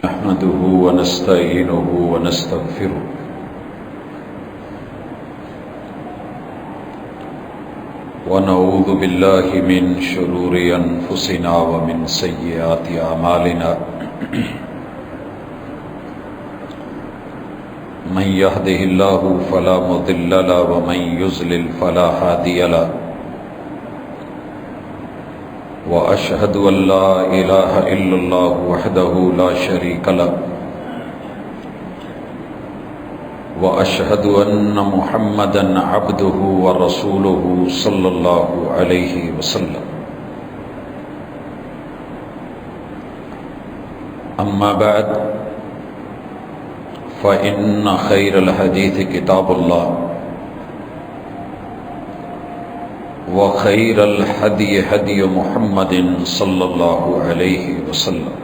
نحمده ونستعينه ونستغفره ونعوذ بالله من شرور أنفسنا ومن سيئات أعمالنا من يهده الله فلا مضل له ومن يضلل فلا هادي له وأشهد أن لا إله إلا الله وحده لا شريك له وأشهد أن محمدا عبده ورسوله صلى الله عليه وسلم أما بعد فإن خير الحديث كتاب الله وخير الهدي هدي محمد صلى الله عليه وسلم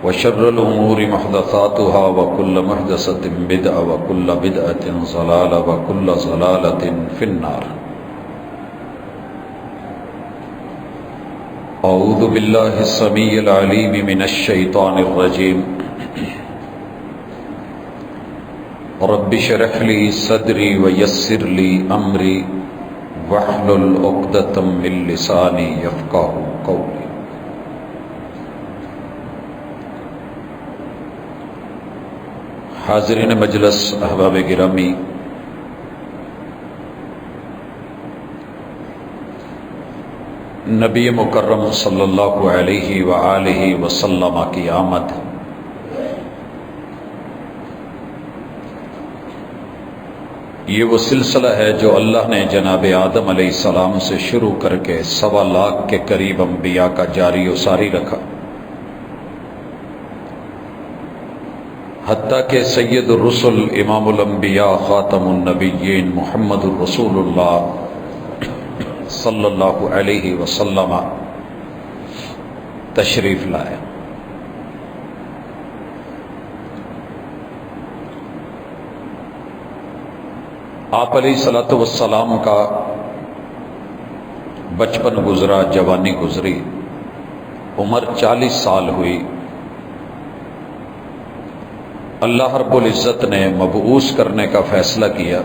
وشر الأمور محدثاتها وكل محدثة بدعة وكل بدعة ضلالة وكل ضلالة في النار. أعوذ بالله السميع العليم من الشيطان الرجيم. رب اشرح لي صدري ويسر لي أمري واحلل عقدة من لساني يفقهوا قولي. حاضرین مجلس، احباب گرامی، نبی مکرم صلی اللہ علیہ وآلہ وسلم کی آمد یہ وہ سلسلہ ہے جو اللہ نے جناب آدم علیہ السلام سے شروع کر کے 1.25 لاکھ کے قریب انبیاء کا جاری و ساری رکھا، حتیٰ کہ سید الرسل امام الانبیاء خاتم النبیین محمد الرسول اللہ صلی اللہ علیہ وسلم تشریف لائے۔ آپ علیہ الصلوۃ والسلام کا بچپن گزرا، جوانی گزری، عمر 40 سال ہوئی۔ اللہ رب العزت نے مبعوث کرنے کا فیصلہ کیا،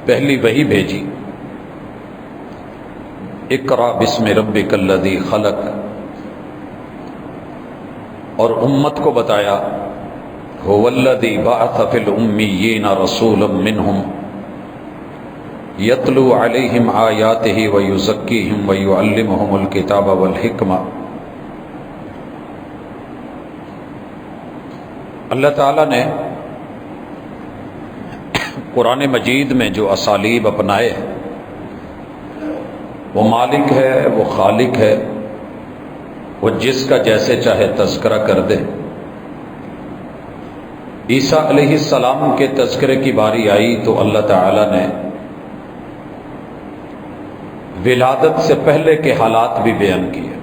پہلی وحی بھیجی، اقرأ بسم ربک الذی خلق، اور امت کو بتایا هو الذی بعث فی الامیین رسولا منہم یتلو علیہم آیاتہ ویزکیہم ویعلمہم الکتاب والحکمہ۔ اللہ تعالیٰ نے قرآن مجید میں جو اسالیب اپنائے ہیں، وہ مالک ہے، وہ خالق ہے، وہ جس کا جیسے چاہے تذکرہ کر دے۔ عیسیٰ علیہ السلام کے تذکرے کی باری آئی تو اللہ تعالیٰ نے ولادت سے پہلے کے حالات بھی بیان کیے۔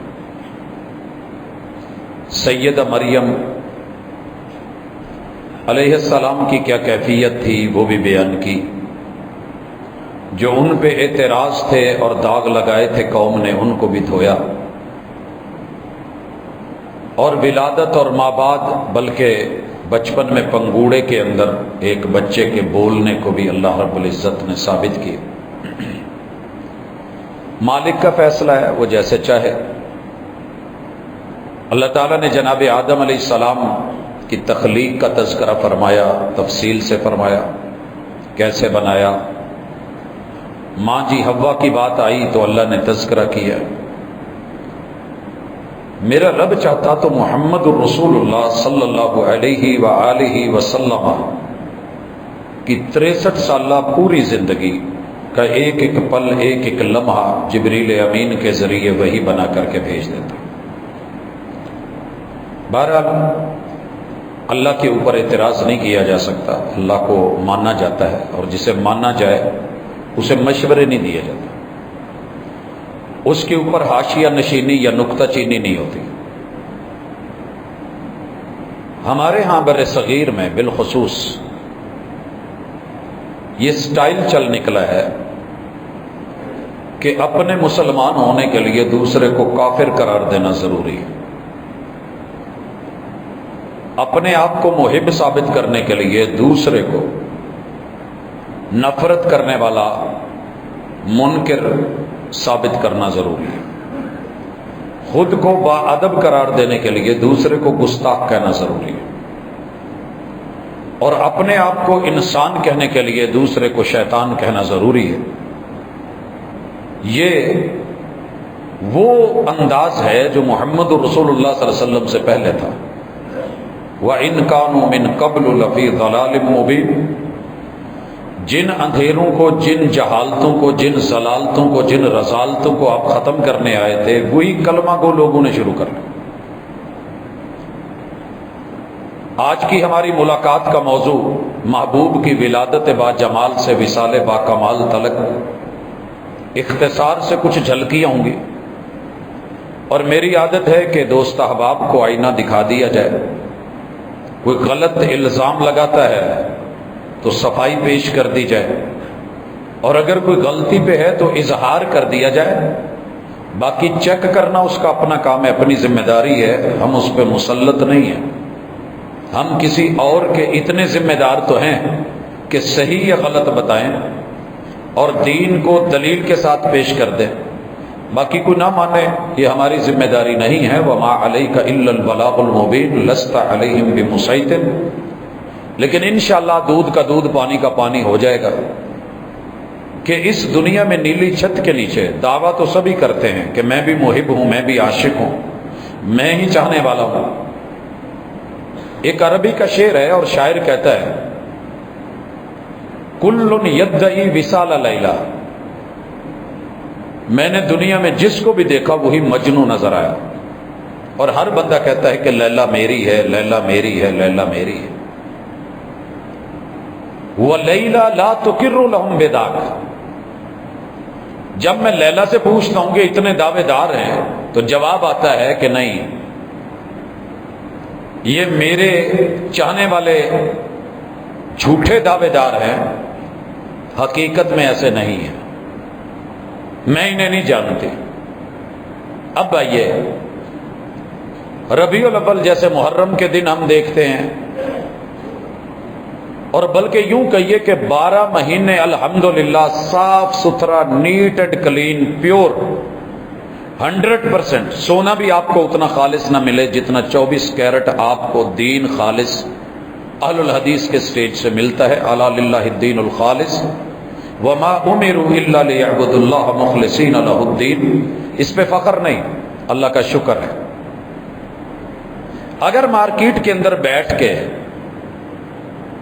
سیدہ مریم علیہ السلام کی کیا کیفیت تھی وہ بھی بیان کی، جو ان پہ اعتراض تھے اور داغ لگائے تھے قوم نے، ان کو بھی دھویا، اور ولادت اور ماں بعد بلکہ بچپن میں پنگوڑے کے اندر ایک بچے کے بولنے کو بھی اللہ رب العزت نے ثابت کیا۔ مالک کا فیصلہ ہے، وہ جیسے چاہے۔ اللہ تعالیٰ نے جناب آدم علیہ السلام کی تخلیق کا تذکرہ فرمایا، تفصیل سے فرمایا، کیسے بنایا۔ ماں جی حوا کی بات آئی تو اللہ نے تذکرہ کیا۔ میرا رب چاہتا تو محمد الرسول اللہ صلی اللہ علیہ وآلہ وسلم کی 63 سالہ پوری زندگی کا ایک ایک پل، ایک ایک لمحہ جبریل امین کے ذریعے وہی بنا کر کے بھیج دیتا۔ بہرحال اللہ کے اوپر اعتراض نہیں کیا جا سکتا، اللہ کو مانا جاتا ہے، اور جسے مانا جائے اسے مشورے نہیں دیا جاتا، اس کے اوپر حاشیہ نشینی یا نکتہ چینی نہیں ہوتی۔ ہمارے ہاں بر صغیر میں بالخصوص یہ سٹائل چل نکلا ہے کہ اپنے مسلمان ہونے کے لیے دوسرے کو کافر قرار دینا ضروری ہے، اپنے آپ کو محب ثابت کرنے کے لیے دوسرے کو نفرت کرنے والا منکر ثابت کرنا ضروری ہے، خود کو باادب قرار دینے کے لیے دوسرے کو گستاخ کہنا ضروری ہے، اور اپنے آپ کو انسان کہنے کے لیے دوسرے کو شیطان کہنا ضروری ہے۔ یہ وہ انداز ہے جو محمد رسول اللہ صلی اللہ علیہ وسلم سے پہلے تھا۔ وَإِن كَانُوا مِن قَبْلُ لَفِي ضَلَالٍ مُبِينٍ، جن اندھیروں کو، جن جہالتوں کو، جن ضلالتوں کو، جن رذالتوں کو آپ ختم کرنے آئے تھے، وہی کلمہ کو لوگوں نے شروع کر لیا۔ آج کی ہماری ملاقات کا موضوع محبوب کی ولادت با جمال سے وصال با کمال تلک اختصار سے کچھ جھلکیاں ہوں گی، اور میری عادت ہے کہ دوست احباب کو آئینہ دکھا دیا جائے، کوئی غلط الزام لگاتا ہے تو صفائی پیش کر دی جائے، اور اگر کوئی غلطی پہ ہے تو اظہار کر دیا جائے، باقی چیک کرنا اس کا اپنا کام ہے، اپنی ذمہ داری ہے، ہم اس پہ مسلط نہیں ہیں، ہم کسی اور کے اتنے ذمہ دار تو ہیں کہ صحیح یا غلط بتائیں اور دین کو دلیل کے ساتھ پیش کر دیں، باقی کوئی نہ مانے یہ ہماری ذمہ داری نہیں ہے۔ وَمَا عَلَيْكَ إِلَّا الْبَلَاغُ الْمُبِينُ لَسْتَ عَلَيْهِمْ بِمُسَيْطِرٍ، لیکن انشاءاللہ دودھ کا دودھ پانی کا پانی ہو جائے گا کہ اس دنیا میں نیلی چھت کے نیچے دعویٰ تو سبھی کرتے ہیں کہ میں بھی محب ہوں، میں بھی عاشق ہوں، میں ہی چاہنے والا ہوں۔ ایک عربی کا شعر ہے اور شاعر کہتا ہے کل یدعی وصال لیلا، میں نے دنیا میں جس کو بھی دیکھا وہی مجنو نظر آیا، اور ہر بندہ کہتا ہے کہ لیلا میری ہے، لیلا میری ہے، لیلا میری ہے۔ وَلَيْلَا لَا تُقِرُّ لَهُمْ بِذَاكَ، جب میں لیلا سے پوچھتا ہوں کہ اتنے دعوے دار ہیں تو جواب آتا ہے کہ نہیں، یہ میرے چاہنے والے جھوٹے دعوے دار ہیں، حقیقت میں ایسے نہیں ہیں، میں انہیں نہیں جانتی۔ اب آئیے ربیع الاول جیسے محرم کے دن ہم دیکھتے ہیں، اور بلکہ یوں کہیے کہ 12 مہینے الحمدللہ صاف ستھرا، نیٹ اینڈ کلین، پیور، 100%۔ سونا بھی آپ کو اتنا خالص نہ ملے جتنا 24 کیرٹ آپ کو دین خالص اہل الحدیث کے سٹیج سے ملتا ہے۔ الا للہ الدین الخالص وما امروا الا ليعبدوا الله مخلصین له الدین، اس پہ فخر نہیں، اللہ کا شکر ہے۔ اگر مارکیٹ کے اندر بیٹھ کے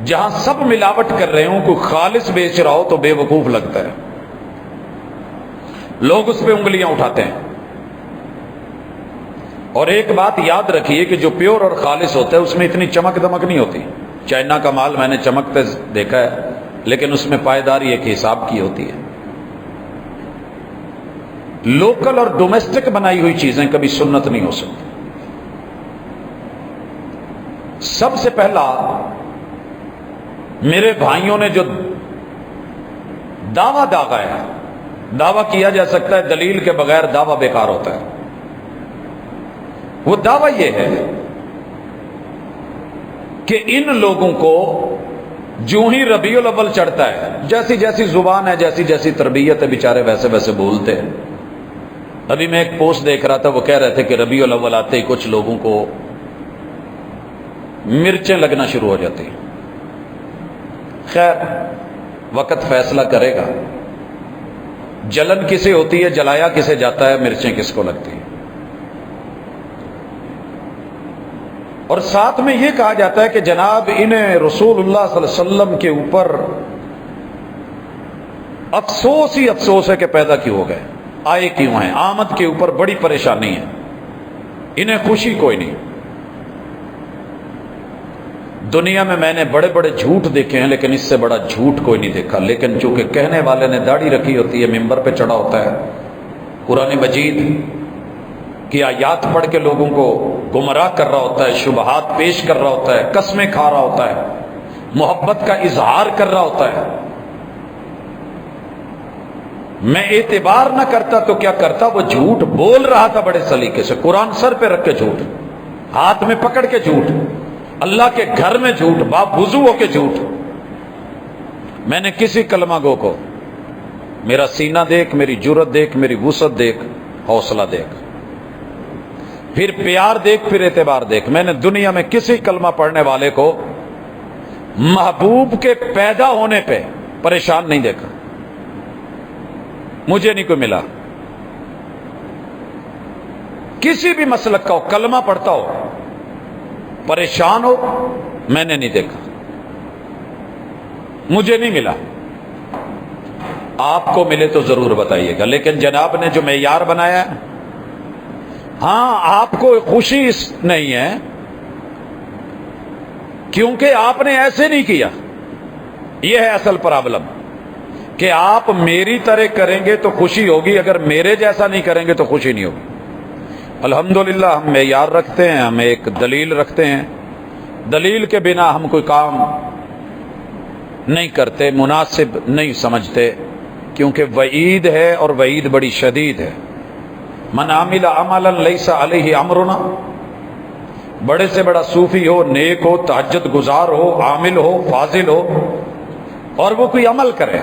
جہاں سب ملاوٹ کر رہے ہوں کوئی خالص بیچ رہا ہو تو بے وقوف لگتا ہے، لوگ اس پہ انگلیاں اٹھاتے ہیں۔ اور ایک بات یاد رکھیے کہ جو پیور اور خالص ہوتا ہے اس میں اتنی چمک دمک نہیں ہوتی۔ چائنا کا مال میں نے چمکتے دیکھا ہے، لیکن اس میں پائیداری ایک حساب کی ہوتی ہے۔ لوکل اور ڈومیسٹک بنائی ہوئی چیزیں کبھی سنت نہیں ہو سکتی۔ سب سے پہلا میرے بھائیوں نے جو دعویٰ داغا ہے، دعویٰ کیا جا سکتا ہے، دلیل کے بغیر دعویٰ بیکار ہوتا ہے۔ وہ دعویٰ یہ ہے کہ ان لوگوں کو جو ہی ربیع الاول چڑھتا ہے، جیسی جیسی زبان ہے، جیسی جیسی تربیت ہے، بیچارے ویسے ویسے بولتے ہیں۔ ابھی میں ایک پوسٹ دیکھ رہا تھا، وہ کہہ رہے تھے کہ ربیع الاول آتے ہی کچھ لوگوں کو مرچیں لگنا شروع ہو جاتی ہیں۔ خیر، وقت فیصلہ کرے گا، جلن کسے ہوتی ہے، جلایا کسے جاتا ہے، مرچیں کس کو لگتی ہیں۔ اور ساتھ میں یہ کہا جاتا ہے کہ جناب انہیں رسول اللہ صلی اللہ علیہ وسلم کے اوپر افسوس ہی افسوس ہے کہ پیدا کیوں ہو گئے، آئے کیوں ہیں، آمد کے اوپر بڑی پریشانی ہے، انہیں خوشی کوئی نہیں۔ دنیا میں نے بڑے بڑے جھوٹ دیکھے ہیں، لیکن اس سے بڑا جھوٹ کوئی نہیں دیکھا۔ لیکن چونکہ کہنے والے نے داڑھی رکھی ہوتی ہے، ممبر پہ چڑھا ہوتا ہے، قرآن مجید کی آیات پڑھ کے لوگوں کو گمراہ کر رہا ہوتا ہے، شبہات پیش کر رہا ہوتا ہے، قسمیں کھا رہا ہوتا ہے، محبت کا اظہار کر رہا ہوتا ہے، میں اعتبار نہ کرتا تو کیا کرتا؟ وہ جھوٹ بول رہا تھا بڑے سلیقے سے، قرآن سر پہ رکھ کے جھوٹ، ہاتھ میں پکڑ کے جھوٹ، اللہ کے گھر میں جھوٹ، باپ وضو ہو کے جھوٹ۔ میں نے کسی کلمہ گو کو میرا سینہ دیکھ، میری جرت دیکھ، میری وسعت دیکھ، حوصلہ دیکھ، پھر پیار دیکھ، پھر اعتبار دیکھ، میں نے دنیا میں کسی کلمہ پڑھنے والے کو محبوب کے پیدا ہونے پہ پریشان نہیں دیکھا، مجھے نہیں کوئی ملا۔ کسی بھی مسلک کا ہو، کلمہ پڑھتا ہو، پریشان ہو، میں نے نہیں دیکھا، مجھے نہیں ملا۔ آپ کو ملے تو ضرور بتائیے گا، لیکن جناب نے جو معیار بنایا ہے، ہاں آپ کو خوشی اس نہیں ہے کیونکہ آپ نے ایسے نہیں کیا۔ یہ ہے اصل پرابلم کہ آپ میری طرح کریں گے تو خوشی ہوگی، اگر میرے جیسا نہیں کریں گے تو خوشی نہیں ہوگی۔ الحمدللہ ہم معیار رکھتے ہیں، ہم ایک دلیل رکھتے ہیں، دلیل کے بنا ہم کوئی کام نہیں کرتے، مناسب نہیں سمجھتے، کیونکہ وعید ہے اور وعید بڑی شدید ہے۔ من عمل عملا لیس علیہ امرنا، بڑے سے بڑا صوفی ہو، نیک ہو، تہجد گزار ہو، عامل ہو، فاضل ہو، اور وہ کوئی عمل کرے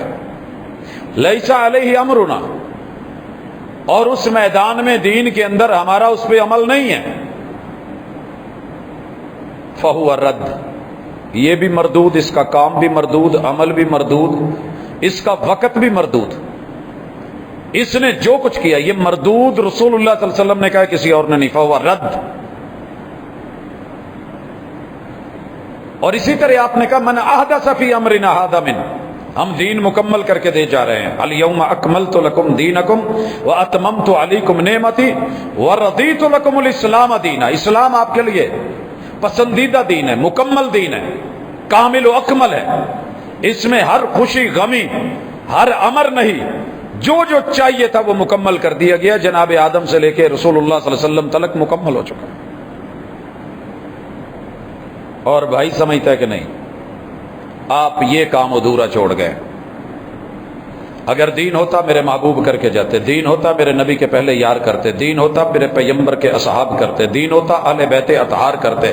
لیس علیہ امرنا، اور اس میدان میں دین کے اندر ہمارا اس پہ عمل نہیں ہے، فہو رد، یہ بھی مردود، اس کا کام بھی مردود، عمل بھی مردود، اس کا وقت بھی مردود، اس نے جو کچھ کیا یہ مردود۔ رسول اللہ صلی اللہ علیہ وسلم نے کہا، کسی اور نے نہیں، فہو رد۔ اور اسی طرح آپ نے کہا من احدث فی امرنا ھذا من، ہم دین مکمل کر کے دے جا رہے ہیں، الیوم اکملت لکم دینکم واتممت علیکم نعمتی ورضیت لکم الاسلام دینا۔ اسلام آپ کے لیے پسندیدہ دین ہے، مکمل دین ہے، کامل و اکمل ہے، اس میں ہر خوشی غمی، ہر امر نہیں، جو جو چاہیے تھا وہ مکمل کر دیا گیا، جناب آدم سے لے کے رسول اللہ صلی اللہ علیہ وسلم تلک مکمل ہو چکا۔ اور بھائی سمجھتا ہے کہ نہیں، آپ یہ کام ادھورا چھوڑ گئے۔ اگر دین ہوتا میرے محبوب کر کے جاتے، دین ہوتا میرے نبی کے پہلے یار کرتے، دین ہوتا میرے پیغمبر کے اصحاب کرتے، دین ہوتا اہل بیت اطہار کرتے،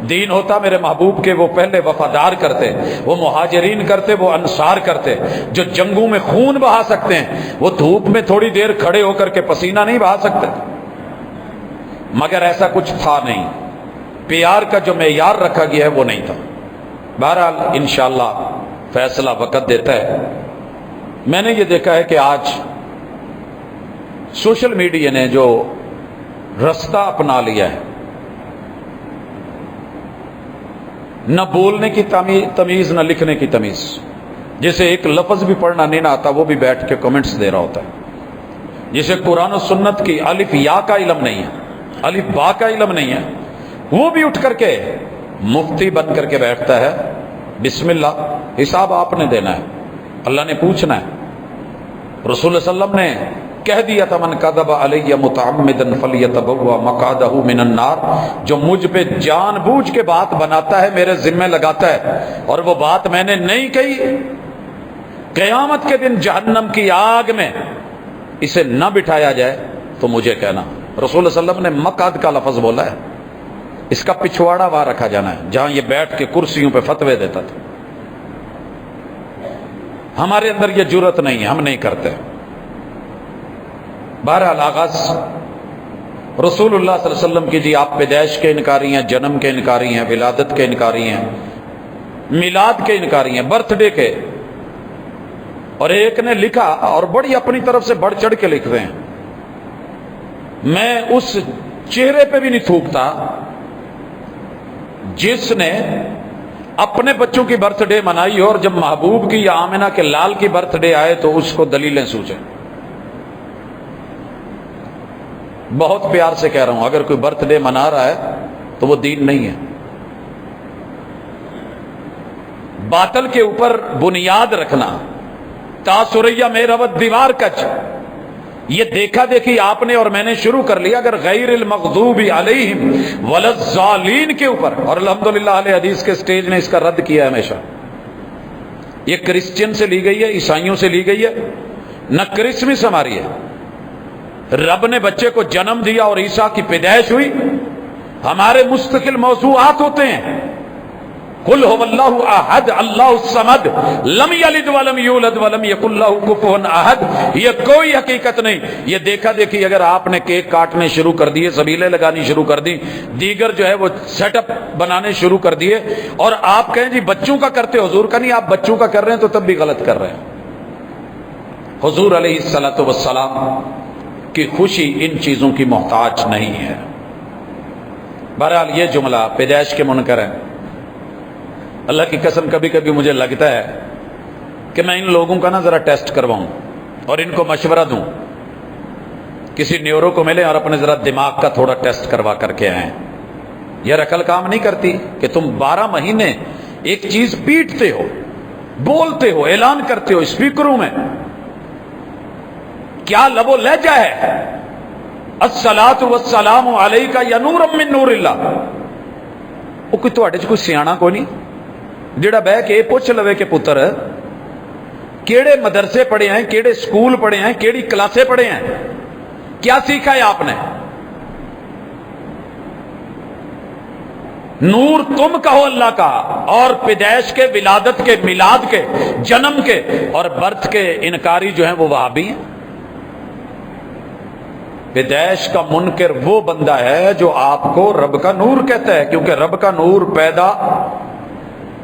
دین ہوتا میرے محبوب کے وہ پہلے وفادار کرتے، وہ مہاجرین کرتے، وہ انصار کرتے، جو جنگوں میں خون بہا سکتے ہیں، وہ دھوپ میں تھوڑی دیر کھڑے ہو کر کے پسینہ نہیں بہا سکتے، مگر ایسا کچھ تھا نہیں، پیار کا جو معیار رکھا گیا ہے وہ نہیں تھا۔ بہرحال انشاءاللہ فیصلہ وقت دیتا ہے۔ میں نے یہ دیکھا ہے کہ آج سوشل میڈیا نے جو رستہ اپنا لیا ہے، نہ بولنے کی تمیز، نہ لکھنے کی تمیز، جسے ایک لفظ بھی پڑھنا نہیں نہ آتا وہ بھی بیٹھ کے کمنٹس دے رہا ہوتا ہے، جسے قرآن و سنت کی الف یا کا علم نہیں ہے، الف با کا علم نہیں ہے، وہ بھی اٹھ کر کے مفتی بن کر کے بیٹھتا ہے۔ بسم اللہ، حساب آپ نے دینا ہے، اللہ نے پوچھنا ہے۔ رسول اللہ صلی اللہ علیہ وسلم نے کہہ دیا تھا من کذب علی متعمدا فلیتبوأ مقعدہ من النار، جو مجھ پہ جان بوجھ کے بات بناتا ہے، میرے ذمہ لگاتا ہے، اور وہ بات میں نے نہیں کہی، قیامت کے دن جہنم کی آگ میں اسے نہ بٹھایا جائے تو مجھے کہنا۔ رسول اللہ صلی اللہ علیہ وسلم نے مقعد کا لفظ بولا ہے، اس کا پچھواڑا وہاں رکھا جانا ہے جہاں یہ بیٹھ کے کرسیوں پہ فتوے دیتا تھا۔ ہمارے اندر یہ جرت نہیں ہے، ہم نہیں کرتے۔ بہرحال آغاز رسول اللہ صلی اللہ علیہ وسلم کی، جی آپ پیدائش کے انکاری ہیں، جنم کے انکاری ہیں، ولادت کے انکاری ہیں، میلاد کے انکاری ہیں، برتھ ڈے کے۔ اور ایک نے لکھا، اور بڑی اپنی طرف سے بڑھ چڑھ کے لکھ رہے ہیں، میں اس چہرے پہ بھی نہیں تھوکتا جس نے اپنے بچوں کی برتھ ڈے منائی ہو، اور جب محبوب کی یا آمنہ کے لال کی برتھ ڈے آئے تو اس کو دلیلیں سوچیں۔ بہت پیار سے کہہ رہا ہوں، اگر کوئی برتھ ڈے منا رہا ہے تو وہ دین نہیں ہے۔ باطل کے اوپر بنیاد رکھنا، تاثریہ میں ربط دیوار کچ، یہ دیکھا دیکھی آپ نے اور میں نے شروع کر لیا، اگر غیر المغضوب علیہم ولا الضالین کے اوپر، اور الحمدللہ اہل حدیث کے سٹیج نے اس کا رد کیا ہے ہمیشہ۔ یہ کرسچین سے لی گئی ہے، عیسائیوں سے لی گئی ہے، نہ کرسمس ہماری ہے. رب نے بچے کو جنم دیا اور عیسیٰ کی پیدائش ہوئی. ہمارے مستقل موضوعات ہوتے ہیں. قل هو اللہ احد اللہ الصمد لم یلد ولم یولد ولم یکن لہ کفوا احد. یہ کوئی حقیقت نہیں. یہ دیکھا دیکھی اگر آپ نے کیک کاٹنے شروع کر دیے, سبیلیں لگانی شروع کر دی, دیگر جو ہے وہ سیٹ اپ بنانے شروع کر دیے, اور آپ کہیں جی بچوں کا کرتے, حضور کا نہیں, آپ بچوں کا کر رہے ہیں تو تب بھی غلط کر رہے ہیں. حضور علیہ الصلوۃ والسلام کی خوشی ان چیزوں کی محتاج نہیں ہے. بہرحال یہ جملہ پیدائش کے منکر ہے. اللہ کی قسم کبھی کبھی مجھے لگتا ہے کہ میں ان لوگوں کا نا ذرا ٹیسٹ کرواؤں اور ان کو مشورہ دوں. کسی نیورو کو ملے اور اپنے ذرا دماغ کا تھوڑا ٹیسٹ کروا کر کے آئیں. یہ عقل کام نہیں کرتی کہ تم 12 مہینے ایک چیز پیٹتے ہو, بولتے ہو, اعلان کرتے ہو اسپیکروں میں. کیا لب و لہجہ ہے. الصلاۃ والسلام علیک یا نور من نور اللہ. وہ کوئی تواڈے چ کوئی سیاਣਾ کوئی نہیں جڑا بہ کے پوچھ لوے کہ پتر کیڑے مدرسے پڑھے ہیں, کیڑے سکول پڑھے ہیں, کیڑی کلاسیں پڑھے ہیں, کیا سیکھا ہے آپ نے. نور تم کہو اللہ کا, اور پیدائش کے, ولادت کے, میلاد کے, جنم کے اور برتھ کے انکاری جو ہیں وہ وہابی ہیں. پیدائش کا منکر وہ بندہ ہے جو آپ کو رب کا نور کہتا ہے, کیونکہ رب کا نور پیدا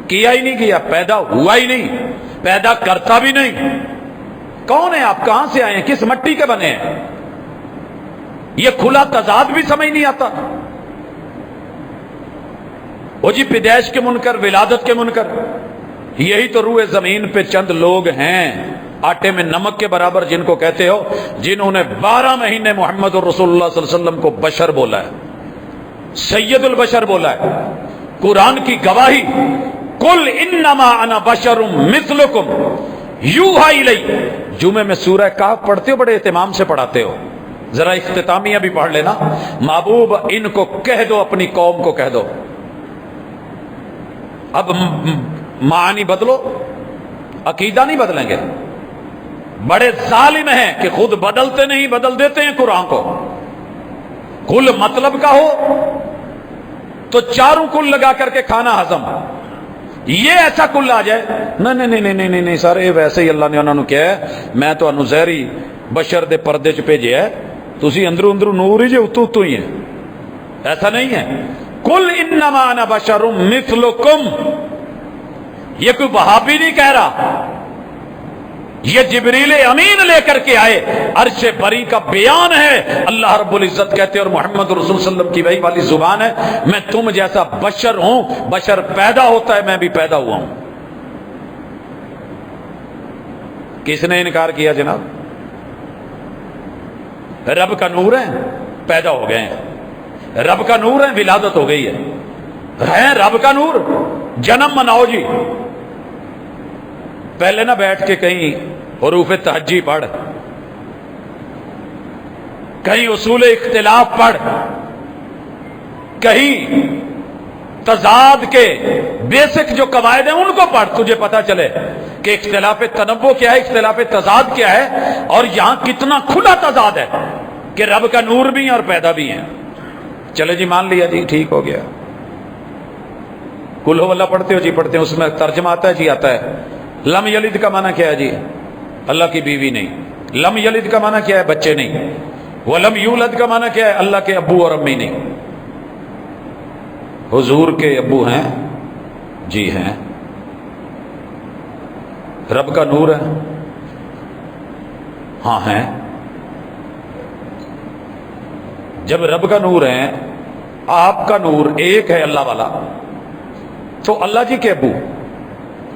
کیا ہی نہیں کیا, پیدا ہوا ہی نہیں, پیدا کرتا بھی نہیں. کون ہے آپ, کہاں سے آئے ہیں, کس مٹی کے بنے ہیں. یہ کھلا تضاد بھی سمجھ نہیں آتا. وہ جی پیدائش کے منکر, ولادت کے منکر, یہی تو روئے زمین پہ چند لوگ ہیں آٹے میں نمک کے برابر جن کو کہتے ہو, جنہوں نے 12 مہینے محمد رسول اللہ صلی اللہ علیہ وسلم کو بشر بولا ہے, سید البشر بولا ہے. قرآن کی گواہی قل انما انا بشر مثلکم یوحی الی. جمعے میں سورہ کہف پڑھتے ہو, بڑے اہتمام سے پڑھاتے ہو, ذرا اختتامیہ بھی پڑھ لینا. محبوب ان کو کہہ دو, اپنی قوم کو کہہ دو. اب معانی بدلو, عقیدہ نہیں بدلیں گے. بڑے ظالم ہیں کہ خود بدلتے نہیں, بدل دیتے ہیں قرآن کو. کل مطلب کا ہو تو چاروں کل لگا کر کے کھانا ہضم. یہ ایسا کل آ جائے نہیں نہیں نہیں نہیں نہیں سر, یہ ویسے ہی اللہ نے انہوں نے کیا ہے, میں تو انہوں زہری بشر دے پردے چ بھیجے ہے, تسی اندروں اندروں نور ہی جے اتو اتو ہی ہیں. ایسا نہیں ہے. کل انما انا بشر مثلکم, یہ کوئی وہابی نہیں کہہ رہا, یہ جبریل امین لے کر کے آئے, عرش بری کا بیان ہے. اللہ رب العزت کہتے ہیں اور محمد رسول صلی اللہ علیہ وسلم کی وہی والی زبان ہے, میں تم جیسا بشر ہوں, بشر پیدا ہوتا ہے, میں بھی پیدا ہوا ہوں. کس نے انکار کیا جناب؟ رب کا نور ہے, پیدا ہو گئے ہیں. رب کا نور ہے, ولادت ہو گئی ہے رب کا نور, جنم مناؤ جی. پہلے نہ بیٹھ کے کہیں حروف تہجی پڑھ, کہیں اصول اختلاف پڑھ, کہیں تضاد کے بیسک جو قواعد ہیں ان کو پڑھ, تجھے پتا چلے کہ اختلاف تنوع کیا ہے, اختلاف تضاد کیا ہے, اور یہاں کتنا کھلا تضاد ہے کہ رب کا نور بھی ہے اور پیدا بھی ہے. چلے جی مان لیا جی, ٹھیک ہو گیا. کل ہو اللہ پڑھتے ہو جی, پڑھتے ہیں, اس میں ترجمہ آتا ہے جی, آتا ہے. لم یلد کا معنی کیا ہے جی؟ اللہ کی بیوی نہیں. لم یلد کا معنی کیا ہے؟ بچے نہیں. ولم یولد کا معنی کیا ہے؟ اللہ کے ابو اور امی نہیں. حضور کے ابو ہیں جی, ہیں. رب کا نور ہے ہاں ہیں. جب رب کا نور ہے, آپ کا نور ایک ہے اللہ والا, تو اللہ جی کے ابو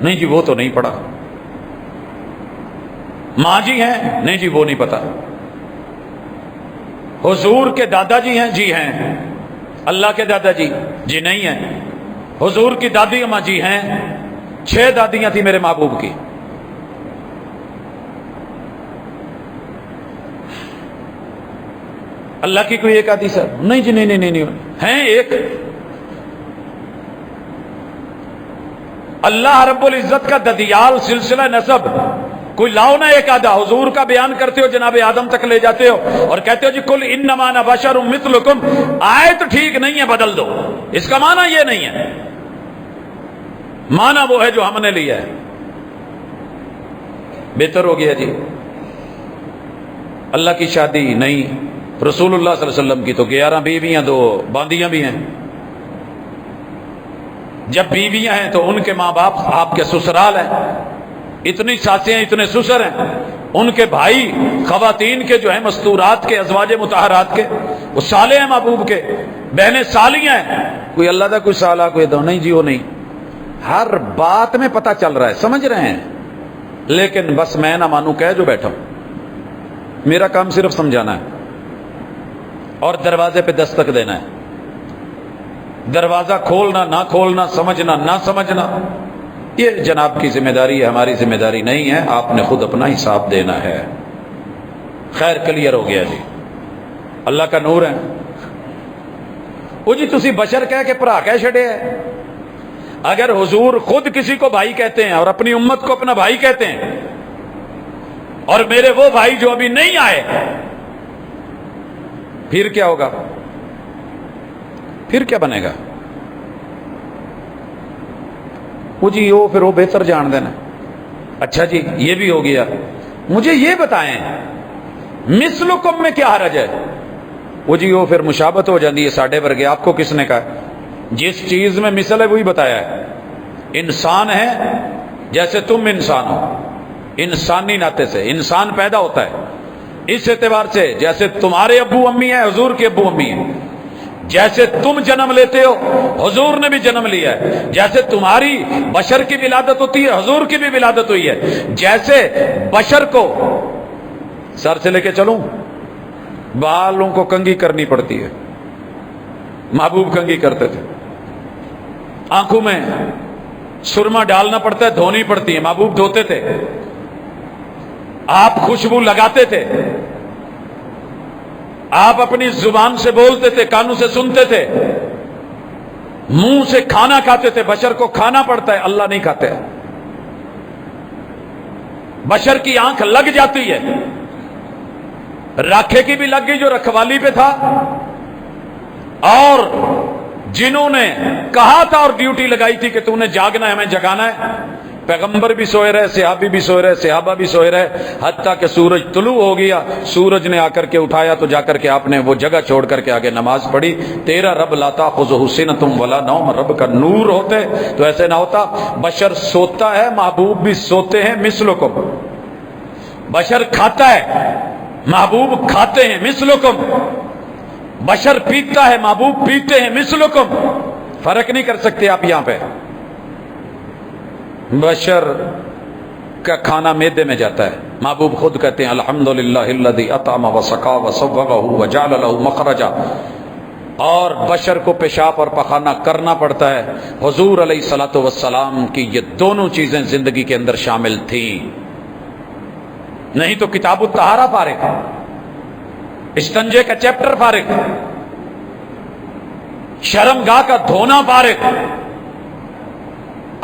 نہیں جی, وہ تو نہیں پڑھا. ماں جی ہیں نہیں جی, وہ نہیں پتا. حضور کے دادا جی ہیں جی, ہیں. اللہ کے دادا جی جی نہیں ہیں. حضور کی دادی اماں جی ہیں, 6 دادیاں تھیں میرے محبوب کی. اللہ کی کوئی ایک آدھی سر نہیں جی, نہیں نہیں نہیں, نہیں. ہیں ایک. اللہ رب العزت کا ددیال سلسلہ نسب کوئی لاؤ نا ایک آدھا، حضور کا بیان کرتے ہو جناب آدم تک لے جاتے ہو اور کہتے ہو جی کل انما انا بشر مثلکم، آیت ٹھیک نہیں ہے بدل دو، اس کا معنی یہ نہیں ہے، معنی وہ ہے جو ہم نے لیا ہے۔ بہتر ہو گیا جی اللہ کی شادی نہیں، رسول اللہ صلی اللہ علیہ وسلم کی تو 11 بیویاں 2 باندیاں بھی ہیں۔ جب بیویاں ہیں تو ان کے ماں باپ آپ کے سسرال ہیں، اتنی ساسیں ہیں، اتنے سسر ہیں، ان کے بھائی خواتین کے جو ہیں مستورات کے، ازواج مطہرات کے، وہ سالے ہیں محبوب کے، بہنیں سالیاں ہیں، کوئی اللہ دا کوئی سالہ کوئی دو نہیں جی، وہ نہیں، ہر بات میں پتہ چل رہا ہے، سمجھ رہے ہیں، لیکن بس میں نہ مانوں کہہ جو بیٹھا ہوں، میرا کام صرف سمجھانا ہے اور دروازے پہ دستک دینا ہے، دروازہ کھولنا نہ کھولنا، سمجھنا نہ سمجھنا، یہ جناب کی ذمہ داری ہے، ہماری ذمہ داری نہیں ہے، آپ نے خود اپنا حساب دینا ہے۔ خیر کلیئر ہو گیا جی، اللہ کا نور ہے۔ وہ جی تسی بشر کہہ کے بھرا کہہ چھڑے ہے، اگر حضور خود کسی کو بھائی کہتے ہیں اور اپنی امت کو اپنا بھائی کہتے ہیں، اور میرے وہ بھائی جو ابھی نہیں آئے، پھر کیا ہوگا؟ پھر کیا بنے گا؟ وہ جی پھر وہ بہتر جان دینا۔ اچھا جی یہ بھی ہو گیا، مجھے یہ بتائیں مثلکم میں کیا حرج ہے؟ وہ جی پھر مشابہت ہو جاتی ہے ساڈے ورگے، آپ کو کس نے کہا؟ جس چیز میں مثل ہے وہی بتایا ہے۔ انسان ہے جیسے تم انسان ہو، انسانی ناطے سے انسان پیدا ہوتا ہے، اس اعتبار سے جیسے تمہارے ابو امی ہیں، حضور کے ابو امی ہیں، جیسے تم جنم لیتے ہو حضور نے بھی جنم لیا ہے، جیسے تمہاری بشر کی ولادت ہوتی ہے حضور کی بھی ولادت ہوئی ہے، جیسے بشر کو سر سے لے کے چلوں بالوں کو کنگھی کرنی پڑتی ہے، محبوب کنگھی کرتے تھے، آنکھوں میں سرما ڈالنا پڑتا ہے، دھونی پڑتی ہے، محبوب دھوتے تھے، آپ خوشبو لگاتے تھے، آپ اپنی زبان سے بولتے تھے، کانوں سے سنتے تھے، منہ سے کھانا کھاتے تھے، بشر کو کھانا پڑتا ہے، اللہ نہیں کھاتے، بشر کی آنکھ لگ جاتی ہے، راکھے کی بھی لگ گئی جو رکھوالی پہ تھا، اور جنہوں نے کہا تھا اور ڈیوٹی لگائی تھی کہ تو نے جاگنا ہے ہمیں جگانا ہے، پیغمبر بھی سوئے رہے، صحابی بھی سوئے رہے، صحابہ بھی سوئے رہے، حتیٰ کہ سورج طلوع ہو گیا، سورج نے آ کر کے اٹھایا تو جا کر کے آپ نے وہ جگہ چھوڑ کر کے آگے نماز پڑھی۔ تیرا رب لا تاخذہ سنۃ ولا نوم، رب کا نور ہوتے تو ایسے نہ ہوتا۔ بشر سوتا ہے، محبوب بھی سوتے ہیں، مثلکم، بشر کھاتا ہے، محبوب کھاتے ہیں، مثلکم، بشر پیتا ہے، محبوب پیتے ہیں، مثلکم، فرق نہیں کر سکتے آپ یہاں پہ۔ بشر کا کھانا میدے میں جاتا ہے، محبوب خود کہتے ہیں الحمدللہ الذی اطعم وسقا وصوغہ وجعل له مخرجا، اور بشر کو پیشاب اور پخانہ کرنا پڑتا ہے۔ حضور علیہ الصلوۃ والسلام کی یہ دونوں چیزیں زندگی کے اندر شامل تھیں، نہیں تو کتاب الطہارہ فارغ، استنجے کا چیپٹر فارغ، شرمگاہ کا دھونا فارغ۔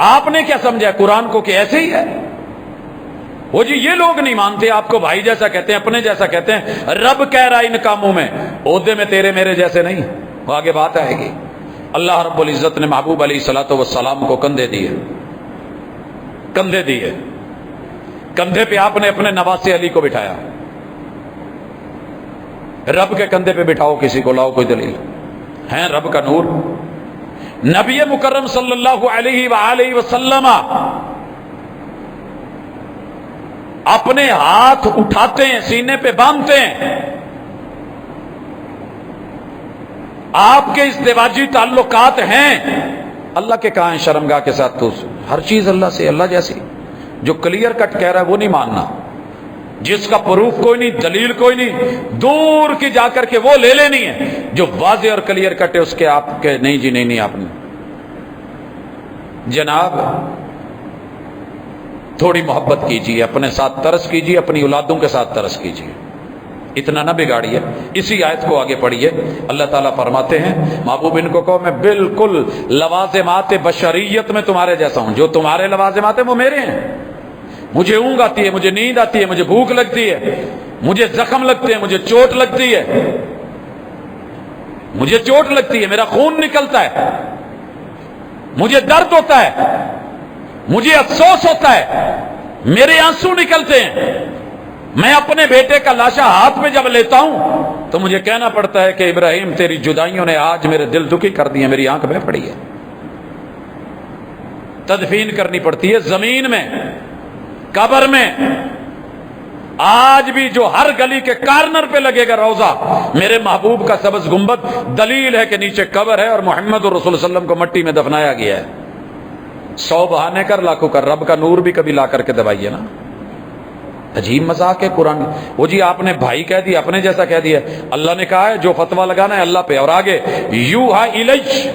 آپ نے کیا سمجھا قرآن کو کہ ایسے ہی ہے؟ وہ جی یہ لوگ نہیں مانتے، آپ کو بھائی جیسا کہتے ہیں، اپنے جیسا کہتے ہیں، رب کہہ رہا ان کاموں میں، عہدے میں تیرے میرے جیسے نہیں، وہ آگے بات آئے گی۔ اللہ رب العزت نے محبوب علیہ الصلوۃ والسلام کو کندھے دیے، کندھے دیے، کندھے پہ آپ نے اپنے نواسے علی کو بٹھایا۔ رب کے کندھے پہ بٹھاؤ کسی کو، لاؤ کوئی دلیل ہے؟ رب کا نور۔ نبی مکرم صلی اللہ علیہ وآلہ وسلم اپنے ہاتھ اٹھاتے ہیں، سینے پہ باندھتے ہیں، آپ کے ازدواجی تعلقات ہیں، اللہ کے کہاں ہیں شرمگاہ کے ساتھ؟ تو ہر چیز اللہ سے، اللہ جیسی۔ جو کلیئر کٹ کہہ رہا ہے وہ نہیں ماننا، جس کا پروف کوئی نہیں، دلیل کوئی نہیں، دور کی جا کر کے وہ لے لینی ہے۔ جو واضح اور کلیئر کٹ ہے اس کے آپ کے نہیں جی نہیں آپ نے۔ جناب تھوڑی محبت کیجیے، اپنے ساتھ ترس کیجیے، اپنی اولادوں کے ساتھ ترس کیجیے، اتنا نہ بگاڑیے۔ اسی آیت کو آگے پڑھیے، اللہ تعالیٰ فرماتے ہیں محبوب ان کو کہو میں بالکل لوازمات بشریت میں تمہارے جیسا ہوں، جو تمہارے لوازمات ہیں وہ میرے ہیں، مجھے اونگ آتی ہے، مجھے نیند آتی ہے، مجھے بھوک لگتی ہے، مجھے زخم لگتے ہیں، مجھے چوٹ لگتی ہے، مجھے چوٹ لگتی ہے، میرا خون نکلتا ہے، مجھے درد ہوتا ہے، مجھے افسوس ہوتا ہے، میرے آنسو نکلتے ہیں۔ میں اپنے بیٹے کا لاشا ہاتھ میں جب لیتا ہوں تو مجھے کہنا پڑتا ہے کہ ابراہیم تیری جدائیوں نے آج میرے دل دکھی کر دیے، میری آنکھ بہہ پڑی ہے۔ تدفین کرنی پڑتی ہے زمین میں، قبر میں۔ آج بھی جو ہر گلی کے کارنر پہ لگے گا روضہ میرے محبوب کا سبز گنبد، دلیل ہے کہ نیچے قبر ہے اور محمد رسول اللہ علیہ وسلم کو مٹی میں دفنایا گیا ہے۔ 100 بہانے کر لاکھوں کر، رب کا نور بھی کبھی لا کر کے دبائیے نا۔ عجیب مذاق ہے قرآن۔ وہ جی آپ نے بھائی کہہ دیا، اپنے جیسا کہہ دیا۔ اللہ نے کہا ہے جو فتویٰ لگانا ہے اللہ پہ، اور آگے یوحا الیہ،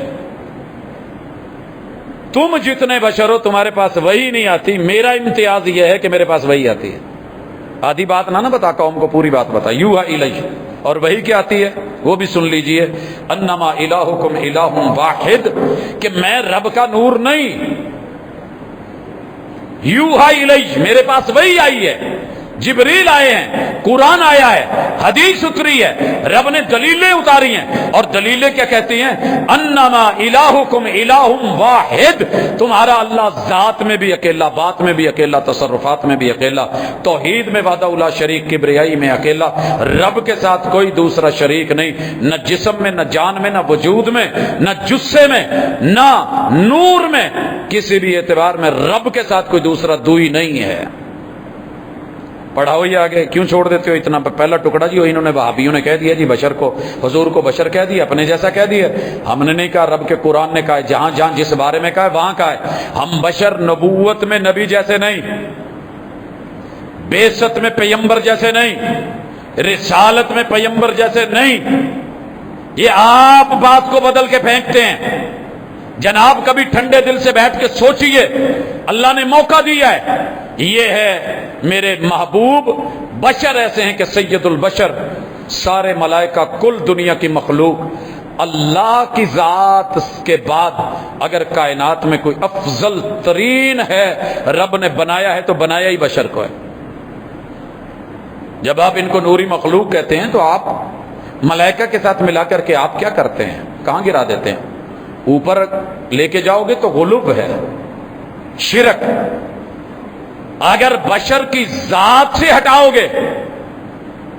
تم جتنے بشر ہو تمہارے پاس وہی نہیں آتی، میرا امتیاز یہ ہے کہ میرے پاس وہی آتی ہے۔ آدھی بات نہ بتا قوم کو، پوری بات بتا۔ یوحا الیہ، اور وہی کیا آتی ہے وہ بھی سن لیجئے، انما الہکم الہ واحد، کہ میں رب کا نور نہیں، یوحا الیہ، میرے پاس وہی آئی ہے، جبریل آئے ہیں، قرآن آیا ہے، حدیث اتری ہے، رب نے دلیلیں اتاری ہیں، اور دلیلیں کیا کہتی ہیں؟ انما الہکم الہ واحد، تمہارا اللہ ذات میں بھی اکیلا، بات میں بھی اکیلا، تصرفات میں بھی اکیلا، توحید میں وحدہ لا شریک، کبریائی میں اکیلا، رب کے ساتھ کوئی دوسرا شریک نہیں، نہ جسم میں، نہ جان میں، نہ وجود میں، نہ جسے میں، نہ نور میں، کسی بھی اعتبار میں رب کے ساتھ کوئی دوسرا دوئی نہیں ہے۔ پڑھاؤ یہ آگے، کیوں چھوڑ دیتے ہو اتنا؟ پہلا ٹکڑا جی انہوں نے وہابیوں نے کہہ دیا جی بشر کو، حضور کو بشر کہہ دیا، اپنے جیسا کہہ دیا۔ ہم نے نہیں کہا، رب کے قرآن نے کہا ہے، جہاں جہاں جس بارے میں کہا ہے وہاں کہا ہے۔ ہم بشر نبوت میں نبی جیسے نہیں، بعثت میں پیغمبر جیسے نہیں، رسالت میں پیغمبر جیسے نہیں۔ یہ آپ بات کو بدل کے پھینکتے ہیں۔ جناب کبھی ٹھنڈے دل سے بیٹھ کے سوچئے، اللہ نے موقع دیا ہے، یہ ہے میرے محبوب۔ بشر ایسے ہیں کہ سید البشر، سارے ملائکہ، کل دنیا کی مخلوق، اللہ کی ذات کے بعد اگر کائنات میں کوئی افضل ترین ہے رب نے بنایا ہے تو بنایا ہی بشر کو ہے۔ جب آپ ان کو نوری مخلوق کہتے ہیں تو آپ ملائکہ کے ساتھ ملا کر کے آپ کیا کرتے ہیں؟ کہاں گرا دیتے ہیں؟ اوپر لے کے جاؤ گے تو غلوب ہے، شرک۔ اگر بشر کی ذات سے ہٹاؤ گے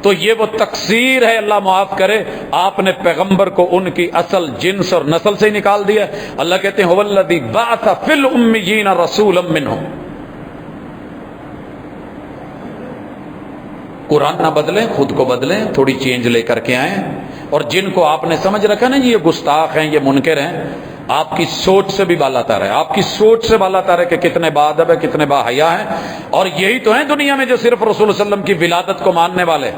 تو یہ وہ تقصیر ہے، اللہ معاف کرے، آپ نے پیغمبر کو ان کی اصل جنس اور نسل سے ہی نکال دیا۔ اللہ کہتے ہیں هُوَ بَعَثَ فِي الْأُمِّيِّينَ رَسُولًا مِّنْهُمْ۔ قرآن نہ بدلیں، خود کو بدلیں، تھوڑی چینج لے کر کے آئیں۔ اور جن کو آپ نے سمجھ رکھا نا جی یہ گستاخ ہیں، یہ منکر ہیں، آپ کی سوچ سے بھی بالا تر ہے، آپ کی سوچ سے بالا تر ہے کہ کتنے باادب ہے، کتنے باحیا ہیں۔ اور یہی تو ہیں دنیا میں جو صرف رسول اللہ علیہ وسلم کی ولادت کو ماننے والے۔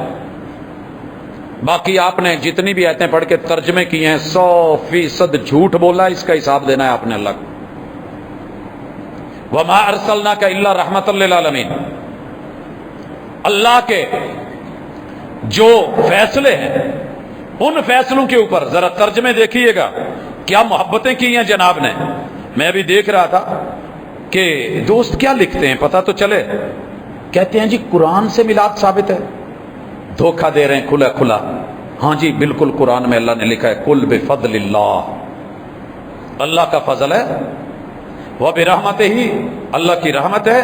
باقی آپ نے جتنی بھی آیتیں پڑھ کے ترجمے کی ہیں 100% جھوٹ بولا ہے، اس کا حساب دینا ہے آپ نے اللہ کو۔ وَمَا أَرْسَلْنَاكَ إِلَّا رَحْمَةً لِّلْعَالَمِينَ۔ اللہ کے جو فیصلے ہیں ان فیصلوں کے اوپر ذرا ترجمے دیکھیے گا، کیا محبتیں کی ہیں جناب نے۔ میں بھی دیکھ رہا تھا کہ دوست کیا لکھتے ہیں پتہ تو چلے، کہتے ہیں جی قرآن سے میلاد ثابت ہے، دھوکہ دے رہے ہیں کھلا کھلا۔ ہاں جی بالکل، قرآن میں اللہ نے لکھا ہے قُلْ بِفَضْلِ اللَّهِ، اللہ کا فضل ہے، وَبِرَحْمَتِهِ، اللہ کی رحمت ہے،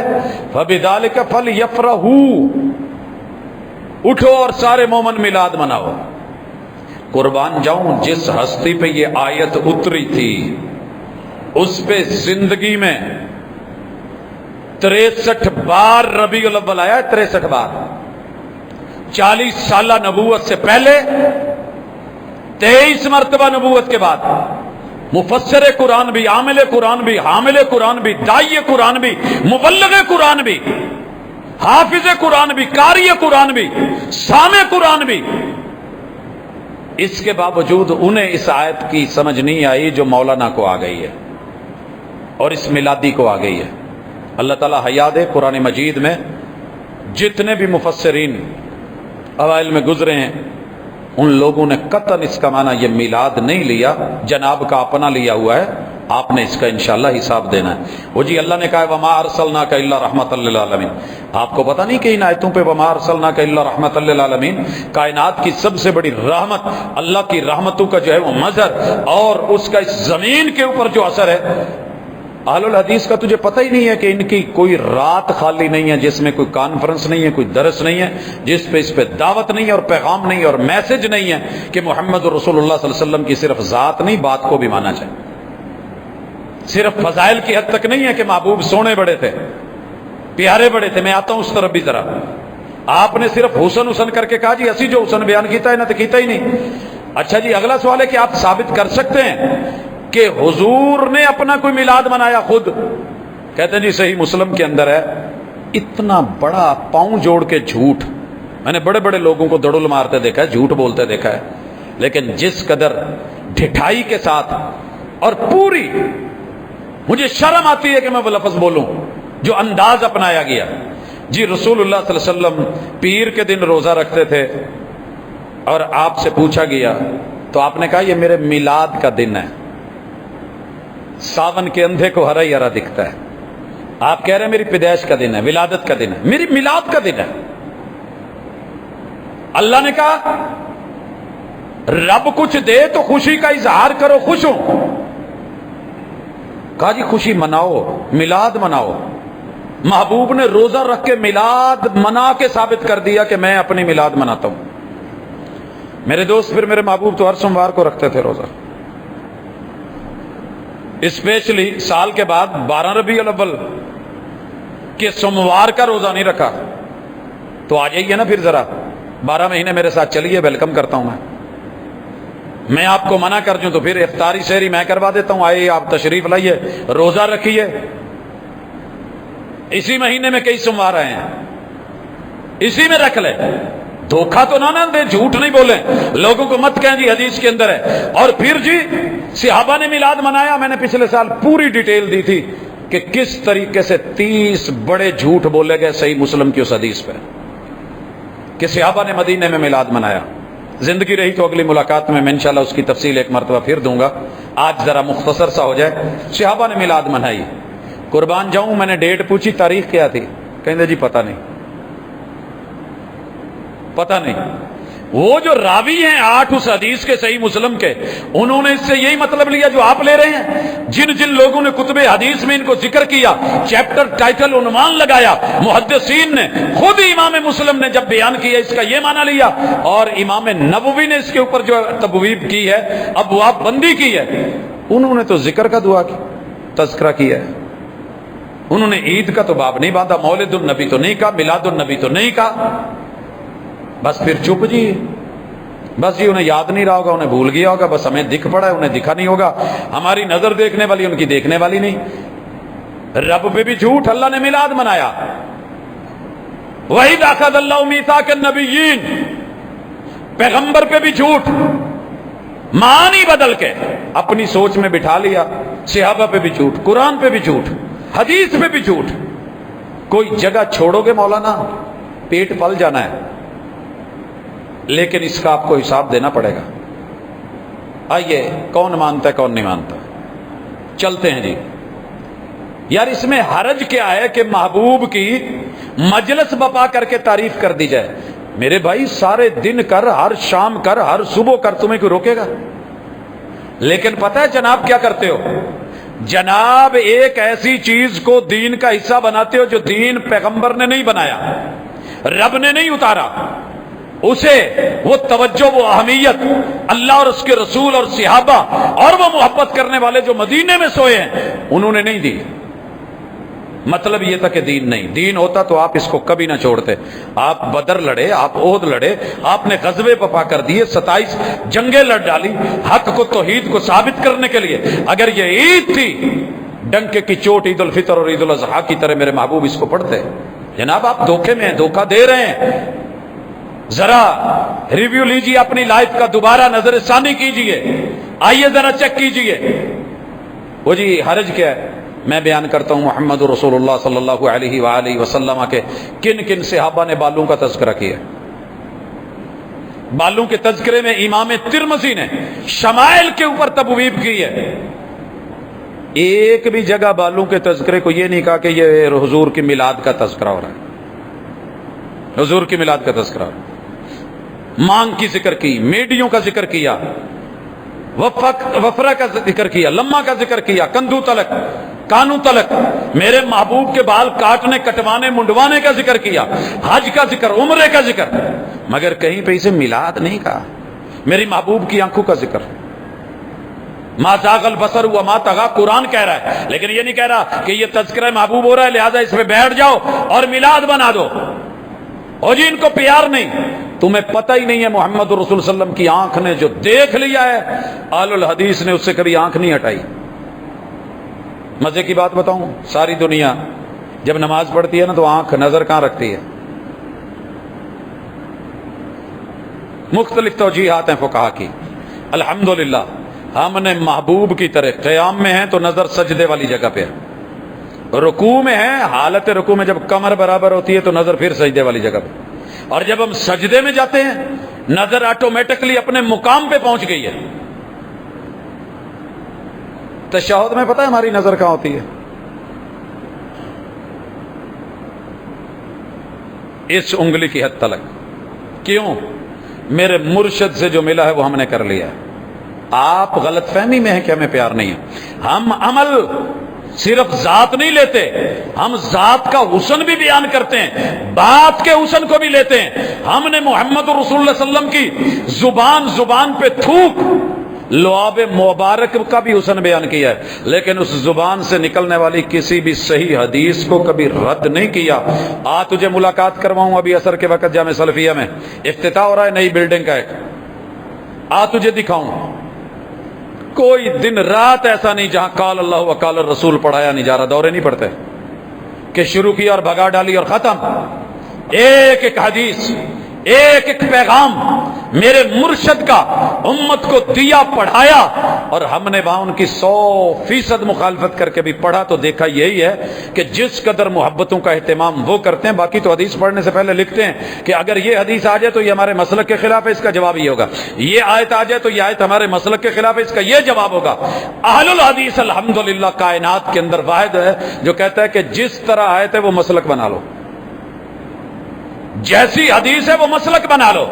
فَبِذَلِكَ فَلْيَفْرَحُوا، اٹھو اور سارے مومن میلاد مناؤ۔ قربان جاؤں جس ہستی پہ یہ آیت اتری تھی اس پہ زندگی میں 63 بار ربیع الاول آیا ہے، 63 بار۔ 40 سالہ نبوت سے پہلے، 23 مرتبہ نبوت کے بعد۔ مفسر قرآن بھی، عامل قرآن بھی، حامل قرآن بھی، داعی قرآن بھی، مبلغ قرآن بھی، حافظ قرآن بھی، قاری قرآن بھی، سامع قرآن بھی۔ اس کے باوجود انہیں اس آیت کی سمجھ نہیں آئی جو مولانا کو آ گئی ہے اور اس میلادی کو آ گئی ہے۔ اللہ تعالیٰ حیا دے، قرآن مجید میں جتنے بھی مفسرین اوائل میں گزرے ہیں ان لوگوں نے قطعاً اس کا معنی یہ میلاد نہیں لیا، جناب کا اپنا لیا ہوا ہے، آپ نے اس کا انشاءاللہ حساب دینا ہے۔ وہ جی اللہ نے کہا وما ارسلناک الا رحمۃ للعالمین، آپ کو پتہ نہیں کہ ان آیتوں پہ وما ارسلناک الا رحمۃ للعالمین کائنات کی سب سے بڑی رحمت، اللہ کی رحمتوں کا جو ہے وہ مظہر اور اس کا اس زمین کے اوپر جو اثر ہے۔ اہل الحدیث کا تجھے پتہ ہی نہیں ہے کہ ان کی کوئی رات خالی نہیں ہے جس میں کوئی کانفرنس نہیں ہے، کوئی درس نہیں ہے جس پہ اس پہ دعوت نہیں ہے اور پیغام نہیں ہے اور میسج نہیں ہے کہ محمد رسول اللہ صلی اللہ علیہ وسلم کی صرف ذات نہیں، بات کو بھی مانا چاہیے۔ صرف فضائل کی حد تک نہیں ہے کہ محبوب سونے بڑے تھے، پیارے بڑے تھے، میں آتا ہوں اس طرف بھی ذرا۔ آپ نے صرف حسن حسن کر کے کہا جی اسی جو حسن بیان کیتا ہے نہ تو کیتا ہی نہیں۔ اچھا جی اگلا سوال ہے کہ آپ ثابت کر سکتے ہیں کہ حضور نے اپنا کوئی میلاد منایا خود؟ کہتے ہیں جی صحیح مسلم کے اندر ہے۔ اتنا بڑا پاؤں جوڑ کے جھوٹ، میں نے بڑے بڑے لوگوں کو دڑل مارتے دیکھا ہے، جھوٹ بولتے دیکھا ہے، لیکن جس قدر ڈھٹائی کے ساتھ اور پوری، مجھے شرم آتی ہے کہ میں وہ لفظ بولوں جو انداز اپنایا گیا۔ جی رسول اللہ صلی اللہ علیہ وسلم پیر کے دن روزہ رکھتے تھے اور آپ سے پوچھا گیا تو آپ نے کہا یہ میرے میلاد کا دن ہے، ساون کے اندھے کو ہرا ہی ہرا دکھتا ہے۔ آپ کہہ رہے ہیں میری پیدائش کا دن ہے، ولادت کا دن ہے، میری میلاد کا دن ہے۔ اللہ نے کہا رب کچھ دے تو خوشی کا اظہار کرو، خوش ہو۔ کہا جی خوشی مناؤ، میلاد مناؤ۔ محبوب نے روزہ رکھ کے میلاد منا کے ثابت کر دیا کہ میں اپنی میلاد مناتا ہوں۔ میرے دوست پھر میرے محبوب تو ہر سوموار کو رکھتے تھے روزہ، اسپیشلی سال کے بعد 12 ربیع الاول کے سوموار کا روزہ نہیں رکھا تو آ جائیے نا پھر ذرا 12 مہینے میرے ساتھ چلیے، ویلکم کرتا ہوں میں آپ کو منع کر دوں تو پھر افطاری شہری میں کروا دیتا ہوں، آئیے آپ تشریف لائیے، روزہ رکھیے۔ اسی مہینے میں کئی سوموار آئے ہیں، اسی میں رکھ لے، دھوکہ تو نہ دے، جھوٹ نہیں بولیں، لوگوں کو مت کہیں جی حدیث کے اندر ہے۔ اور پھر جی صحابہ نے میلاد منایا، میں نے پچھلے سال پوری ڈیٹیل دی تھی کہ کس طریقے سے 30 بڑے جھوٹ بولے گئے صحیح مسلم کی اس حدیث پہ کہ صحابہ نے مدینے میں میلاد منایا۔ زندگی رہی تو اگلی ملاقات میں انشاءاللہ اس کی تفصیل ایک مرتبہ پھر دوں گا، آج ذرا مختصر سا ہو جائے۔ صحابہ نے میلاد منائی، قربان جاؤں میں نے ڈیٹ پوچھی تاریخ کیا تھی، کہیں جی پتہ نہیں، پتہ نہیں۔ وہ جو راوی ہیں 8 اس حدیث کے صحیح مسلم کے، انہوں نے اس سے یہی مطلب لیا جو آپ لے رہے ہیں۔ جن جن لوگوں نے کتب حدیث میں ان کو ذکر کیا، چیپٹر ٹائٹل عنوان لگایا، محدثین نے خود امام مسلم نے جب بیان کیا اس کا یہ معنی لیا، اور امام نووی نے اس کے اوپر جو تبویب کی ہے، ابواب بندی کی ہے، انہوں نے تو ذکر کا دعا کی، تذکرہ کیا ہے۔ انہوں نے عید کا تو باب نہیں باندھا، مولد النبی تو نہیں کہا، میلاد النبی تو نہیں کہا، بس پھر چپ جی، بس جی انہیں یاد نہیں رہا ہوگا، انہیں بھول گیا ہوگا، بس ہمیں دکھ پڑا ہے، انہیں دکھا نہیں ہوگا، ہماری نظر دیکھنے والی ان کی دیکھنے والی نہیں۔ رب پہ بھی جھوٹ، اللہ نے میلاد منایا۔ وَإِذْ أَخَذَ اللَّهُ مِيثَاقَ النَّبِيِّينَ، پیغمبر پہ بھی جھوٹ، معنی بدل کے اپنی سوچ میں بٹھا لیا۔ صحابہ پہ بھی جھوٹ، قرآن پہ بھی جھوٹ، حدیث پہ بھی جھوٹ۔ کوئی جگہ چھوڑو گے مولانا پیٹ پل جانا ہے، لیکن اس کا آپ کو حساب دینا پڑے گا۔ آئیے کون مانتا ہے کون نہیں مانتا، چلتے ہیں جی۔ یار اس میں حرج کیا ہے کہ محبوب کی مجلس بپا کر کے تعریف کر دی جائے؟ میرے بھائی سارے دن کر، ہر شام کر، ہر صبح کر، تمہیں کوئی روکے گا؟ لیکن پتہ ہے جناب کیا کرتے ہو؟ جناب ایک ایسی چیز کو دین کا حصہ بناتے ہو جو دین پیغمبر نے نہیں بنایا، رب نے نہیں اتارا، اسے وہ توجہ، وہ اہمیت اللہ اور اس کے رسول اور صحابہ اور وہ محبت کرنے والے جو مدینے میں سوئے ہیں انہوں نے نہیں دی۔ مطلب یہ تھا کہ دین نہیں، دین ہوتا تو آپ اس کو کبھی نہ چھوڑتے۔ آپ بدر لڑے، آپ احد لڑے، آپ نے غزوے پپا کر دیے، 27 جنگیں لڑ ڈالی حق کو، توحید کو ثابت کرنے کے لیے۔ اگر یہ عید تھی، ڈنکے کی چوٹ عید الفطر اور عید الاضحیٰ کی طرح میرے محبوب اس کو پڑھتے۔ جناب آپ دھوکے میں ہیں، دھوکہ دے رہے ہیں۔ ذرا ریویو لیجیے اپنی لائف کا، دوبارہ نظر ثانی کیجیے، آئیے ذرا چیک کیجیے۔ وہ جی حرج کیا ہے؟ میں بیان کرتا ہوں محمد رسول اللہ صلی اللہ علیہ وآلہ وسلم کے کن کن صحابہ نے بالوں کا تذکرہ کیا۔ بالوں کے تذکرے میں امام ترمذی نے شمائل کے اوپر تبویب کی ہے۔ ایک بھی جگہ بالوں کے تذکرے کو یہ نہیں کہا کہ یہ حضور کی میلاد کا تذکرہ ہو رہا ہے، حضور کی میلاد کا تذکرہ ہو رہا ہے۔ مانگ کی ذکر کی، میڈیوں کا ذکر کیا، وفرہ کا ذکر کیا، لمہ کا ذکر کیا، کندھو تلک، کانوں تلک، میرے محبوب کے بال کاٹنے، کٹوانے، منڈوانے کا ذکر کیا، حج کا ذکر، عمرے کا ذکر، مگر کہیں پہ اسے میلاد نہیں کہا۔ میری محبوب کی آنکھوں کا ذکر، ما زاغ البصر وما طغى، قرآن کہہ رہا ہے، لیکن یہ نہیں کہہ رہا کہ یہ تذکرہ محبوب ہو رہا ہے لہذا اس پہ بیٹھ جاؤ اور میلاد بنا دو، اور جی ان کو پیار نہیں۔ تمہیں پتہ ہی نہیں ہے محمد رسول صلی اللہ علیہ وسلم کی آنکھ نے جو دیکھ لیا ہے، اہل الحدیث نے اس سے کبھی آنکھ نہیں ہٹائی۔ مزے کی بات بتاؤں، ساری دنیا جب نماز پڑھتی ہے نا تو آنکھ نظر کہاں رکھتی ہے؟ مختلف توجیحات ہیں فقہا کی۔ الحمدللہ ہم نے محبوب کی طرح قیام میں ہیں تو نظر سجدے والی جگہ پہ ہے، رکوع میں ہے، حالت رکوع میں جب کمر برابر ہوتی ہے تو نظر پھر سجدے والی جگہ پہ، اور جب ہم سجدے میں جاتے ہیں نظر آٹومیٹکلی اپنے مقام پہ پہنچ گئی ہے۔ تشہد میں پتہ ہے ہماری نظر کہاں ہوتی ہے؟ اس انگلی کی حد تلک۔ کیوں؟ میرے مرشد سے جو ملا ہے وہ ہم نے کر لیا ہے۔ آپ غلط فہمی میں ہیں کہ ہمیں پیار نہیں ہے۔ ہم عمل صرف ذات نہیں لیتے، ہم ذات کا حسن بھی بیان کرتے ہیں، بات کے حسن کو بھی لیتے ہیں۔ ہم نے محمد رسول اللہ صلی اللہ علیہ وسلم کی زبان پہ تھوک لعاب مبارک کا بھی حسن بیان کیا ہے، لیکن اس زبان سے نکلنے والی کسی بھی صحیح حدیث کو کبھی رد نہیں کیا۔ تجھے ملاقات کرواؤں ابھی عصر کے وقت جامع سلفیہ میں، افتتاح ہو رہا ہے نئی بلڈنگ کا ایک، تجھے دکھاؤں۔ کوئی دن رات ایسا نہیں جہاں قال اللہ و قال الرسول پڑھایا نہیں جا رہا، دورے نہیں پڑھتے کہ شروع کیا اور بھگا ڈالی اور ختم۔ ایک ایک حدیث، ایک ایک پیغام میرے مرشد کا امت کو دیا، پڑھایا، اور ہم نے وہاں ان کی 100% مخالفت کر کے بھی پڑھا تو دیکھا یہی ہے کہ جس قدر محبتوں کا اہتمام وہ کرتے ہیں، باقی تو حدیث پڑھنے سے پہلے لکھتے ہیں کہ اگر یہ حدیث آ جائے تو یہ ہمارے مسلک کے خلاف ہے، اس کا جواب یہ ہوگا، یہ آیت آ جائے تو یہ آیت ہمارے مسلک کے خلاف ہے، اس کا یہ جواب ہوگا۔ اہل الحدیث الحمدللہ کائنات کے اندر واحد ہے جو کہتا ہے کہ جس طرح آیت ہے وہ مسلک بنا لو، جیسی حدیث ہے وہ مسلک بنا لو۔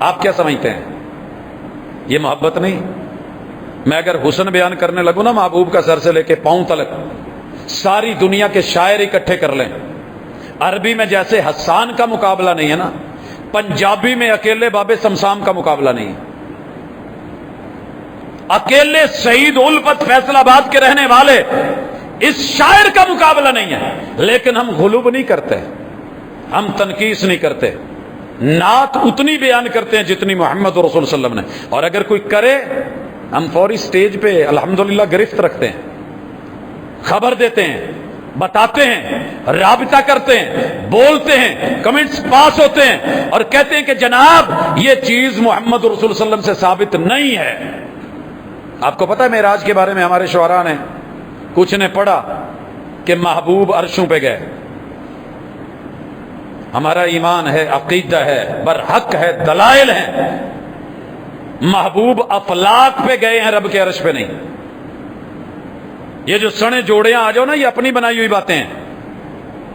آپ کیا سمجھتے ہیں؟ یہ محبت نہیں؟ میں اگر حسن بیان کرنے لگوں نا محبوب کا سر سے لے کے پاؤں تلک، ساری دنیا کے شاعر اکٹھے کر لیں، عربی میں جیسے حسان کا مقابلہ نہیں ہے نا، پنجابی میں اکیلے باب سمسام کا مقابلہ نہیں ہے، اکیلے سعید الفت فیصل آباد کے رہنے والے اس شاعر کا مقابلہ نہیں ہے، لیکن ہم غلوب نہیں کرتے، ہم تنقیص نہیں کرتے، نعت اتنی بیان کرتے ہیں جتنی محمد رسول صلی اللہ علیہ وسلم نے، اور اگر کوئی کرے ہم فوری سٹیج پہ الحمدللہ گرفت رکھتے ہیں، خبر دیتے ہیں، بتاتے ہیں، رابطہ کرتے ہیں، بولتے ہیں، کمنٹس پاس ہوتے ہیں اور کہتے ہیں کہ جناب یہ چیز محمد رسول صلی اللہ علیہ وسلم سے ثابت نہیں ہے۔ آپ کو پتہ ہے معراج کے بارے میں ہمارے شعراء نے کچھ نے پڑھا کہ محبوب عرشوں پہ گئے، ہمارا ایمان ہے، عقیدہ ہے، برحق ہے، دلائل ہیں، محبوب افلاک پہ گئے ہیں، رب کے عرش پہ نہیں۔ یہ جو سنے جوڑیاں آ جاؤ نا، یہ اپنی بنائی ہوئی باتیں ہیں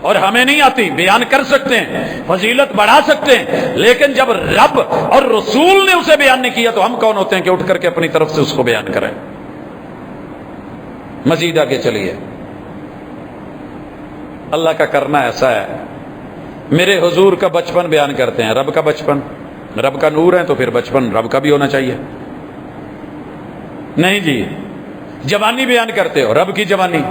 اور ہمیں نہیں آتی، بیان کر سکتے ہیں، فضیلت بڑھا سکتے ہیں، لیکن جب رب اور رسول نے اسے بیان نہیں کیا تو ہم کون ہوتے ہیں کہ اٹھ کر کے اپنی طرف سے اس کو بیان کریں؟ مزید آگے چلیے، اللہ کا کرنا ایسا ہے، میرے حضور کا بچپن بیان کرتے ہیں، رب کا بچپن، رب کا نور ہے تو پھر بچپن رب کا بھی ہونا چاہیے۔ نہیں جی، جوانی بیان کرتے ہو، رب کی جوانی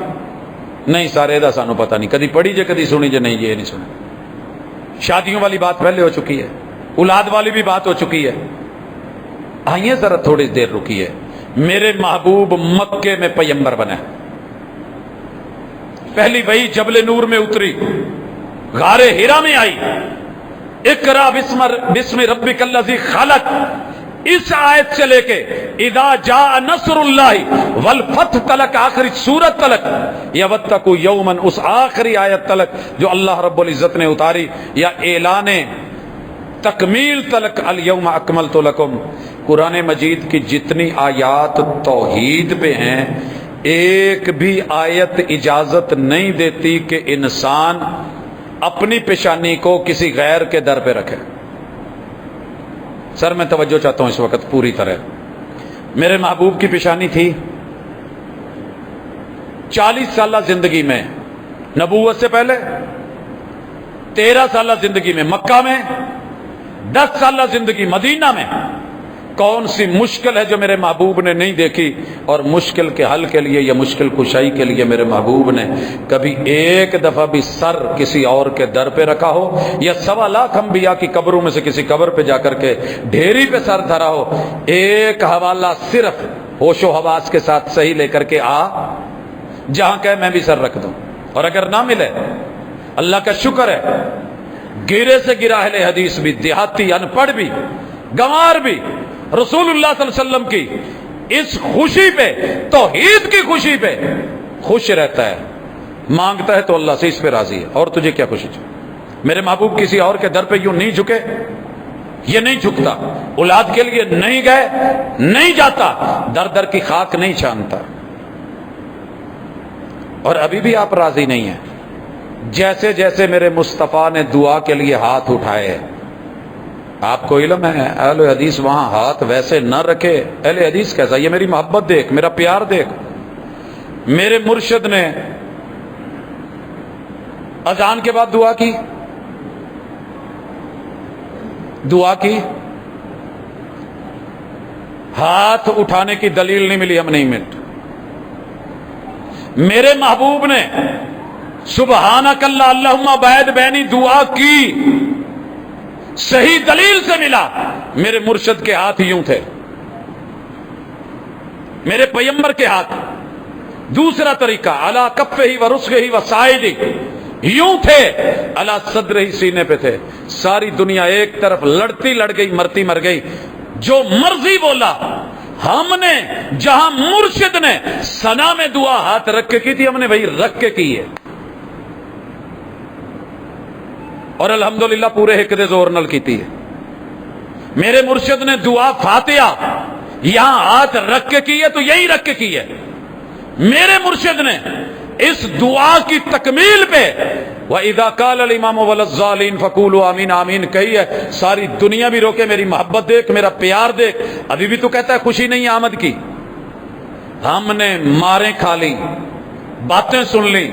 نہیں، سارے دا سانو پتہ نہیں، کدی پڑھی جے کدی سنی جے، نہیں یہ نہیں سنا۔ شادیوں والی بات پہلے ہو چکی ہے، اولاد والی بھی بات ہو چکی ہے، آئیے ذرا تھوڑی دیر رکیے۔ میرے محبوب مکے میں پیمبر بنے، پہلی وحی جبل نور میں اتری، غار ہیرا میں آئی، اقرا بسم ربک الذی خلق، اس آیت سے لے کے اذا جاء نصر اللہ والفتح تلک، آخری سورت تلک، یا واتقوا یوما، اس آخری آیت تلک جو اللہ رب العزت نے اتاری، یا اعلان تکمیل تلک، الیوم اکملت لکم۔ قرآن مجید کی جتنی آیات توحید پہ ہیں ایک بھی آیت اجازت نہیں دیتی کہ انسان اپنی پیشانی کو کسی غیر کے در پہ رکھے. سر میں توجہ چاہتا ہوں اس وقت پوری طرح. میرے محبوب کی پیشانی تھی 40 سالہ زندگی میں نبوت سے پہلے، 13 سالہ زندگی میں مکہ میں، 10 سالہ زندگی مدینہ میں. کون سی مشکل ہے جو میرے محبوب نے نہیں دیکھی؟ اور مشکل کے حل کے لیے یا مشکل کشائی کے لیے میرے محبوب نے کبھی ایک دفعہ بھی سر کسی اور کے در پہ رکھا ہو، یا 1.25 لاکھ انبیاء کی قبروں میں سے کسی قبر پہ جا کر کے ڈھیری پہ سر دھرا ہو، ایک حوالہ صرف ہوش و حواس کے ساتھ صحیح لے کر کے آ، جہاں کہ میں بھی سر رکھ دوں. اور اگر نہ ملے، اللہ کا شکر ہے گرے سے گرا اہل حدیث بھی، دیہاتی، ان پڑھ بھی، گنوار بھی رسول اللہ صلی اللہ علیہ وسلم کی اس خوشی پہ، توحید کی خوشی پہ خوش رہتا ہے، مانگتا ہے تو اللہ سے اس پہ راضی ہے. اور تجھے کیا خوشی چاہیے؟ میرے محبوب کسی اور کے در پہ یوں نہیں جھکے، یہ نہیں جھکتا، اولاد کے لیے نہیں گئے، نہیں جاتا، در در کی خاک نہیں چھانتا. اور ابھی بھی آپ راضی نہیں ہیں. جیسے جیسے میرے مصطفیٰ نے دعا کے لیے ہاتھ اٹھائے، آپ کو علم ہے اہل حدیث وہاں ہاتھ ویسے نہ رکھے. اہل حدیث کیسا؟ یہ میری محبت دیکھ، میرا پیار دیکھ. میرے مرشد نے اذان کے بعد دعا کی، ہاتھ اٹھانے کی دلیل نہیں ملی، ہم نہیں مٹ. میرے محبوب نے سبحانک اللہ اللہم باعد بینی دعا کی، صحیح دلیل سے ملا. میرے مرشد کے ہاتھ یوں تھے، میرے پیمبر کے ہاتھ. دوسرا طریقہ علی کفہ و رسغہ و ساعدہ، یوں تھے، علی صدرہ، سینے پہ تھے. ساری دنیا ایک طرف لڑتی لڑ گئی، مرتی مر گئی، جو مرضی بولا. ہم نے جہاں مرشد نے ثنا میں دعا ہاتھ رکھ کے کی تھی، ہم نے وہی رکھ کے کی ہے. اور الحمدللہ پورے حقد زور نل کیتی ہے. میرے مرشد نے دعا فاتحہ یہاں ہاتھ رکھ کے کی ہے تو یہی رکھ کے کی ہے. میرے مرشد نے اس دعا کی تکمیل پہ وَإِذَا قَالَ الْإِمَامُ وَلَا الضَّالِّينَ فَقُولُوا آمین آمین کہی ہے. ساری دنیا بھی روکے، میری محبت دیکھ، میرا پیار دیکھ. ابھی بھی تو کہتا ہے خوشی نہیں آمد کی. ہم نے ماریں کھا لی، باتیں سن لی،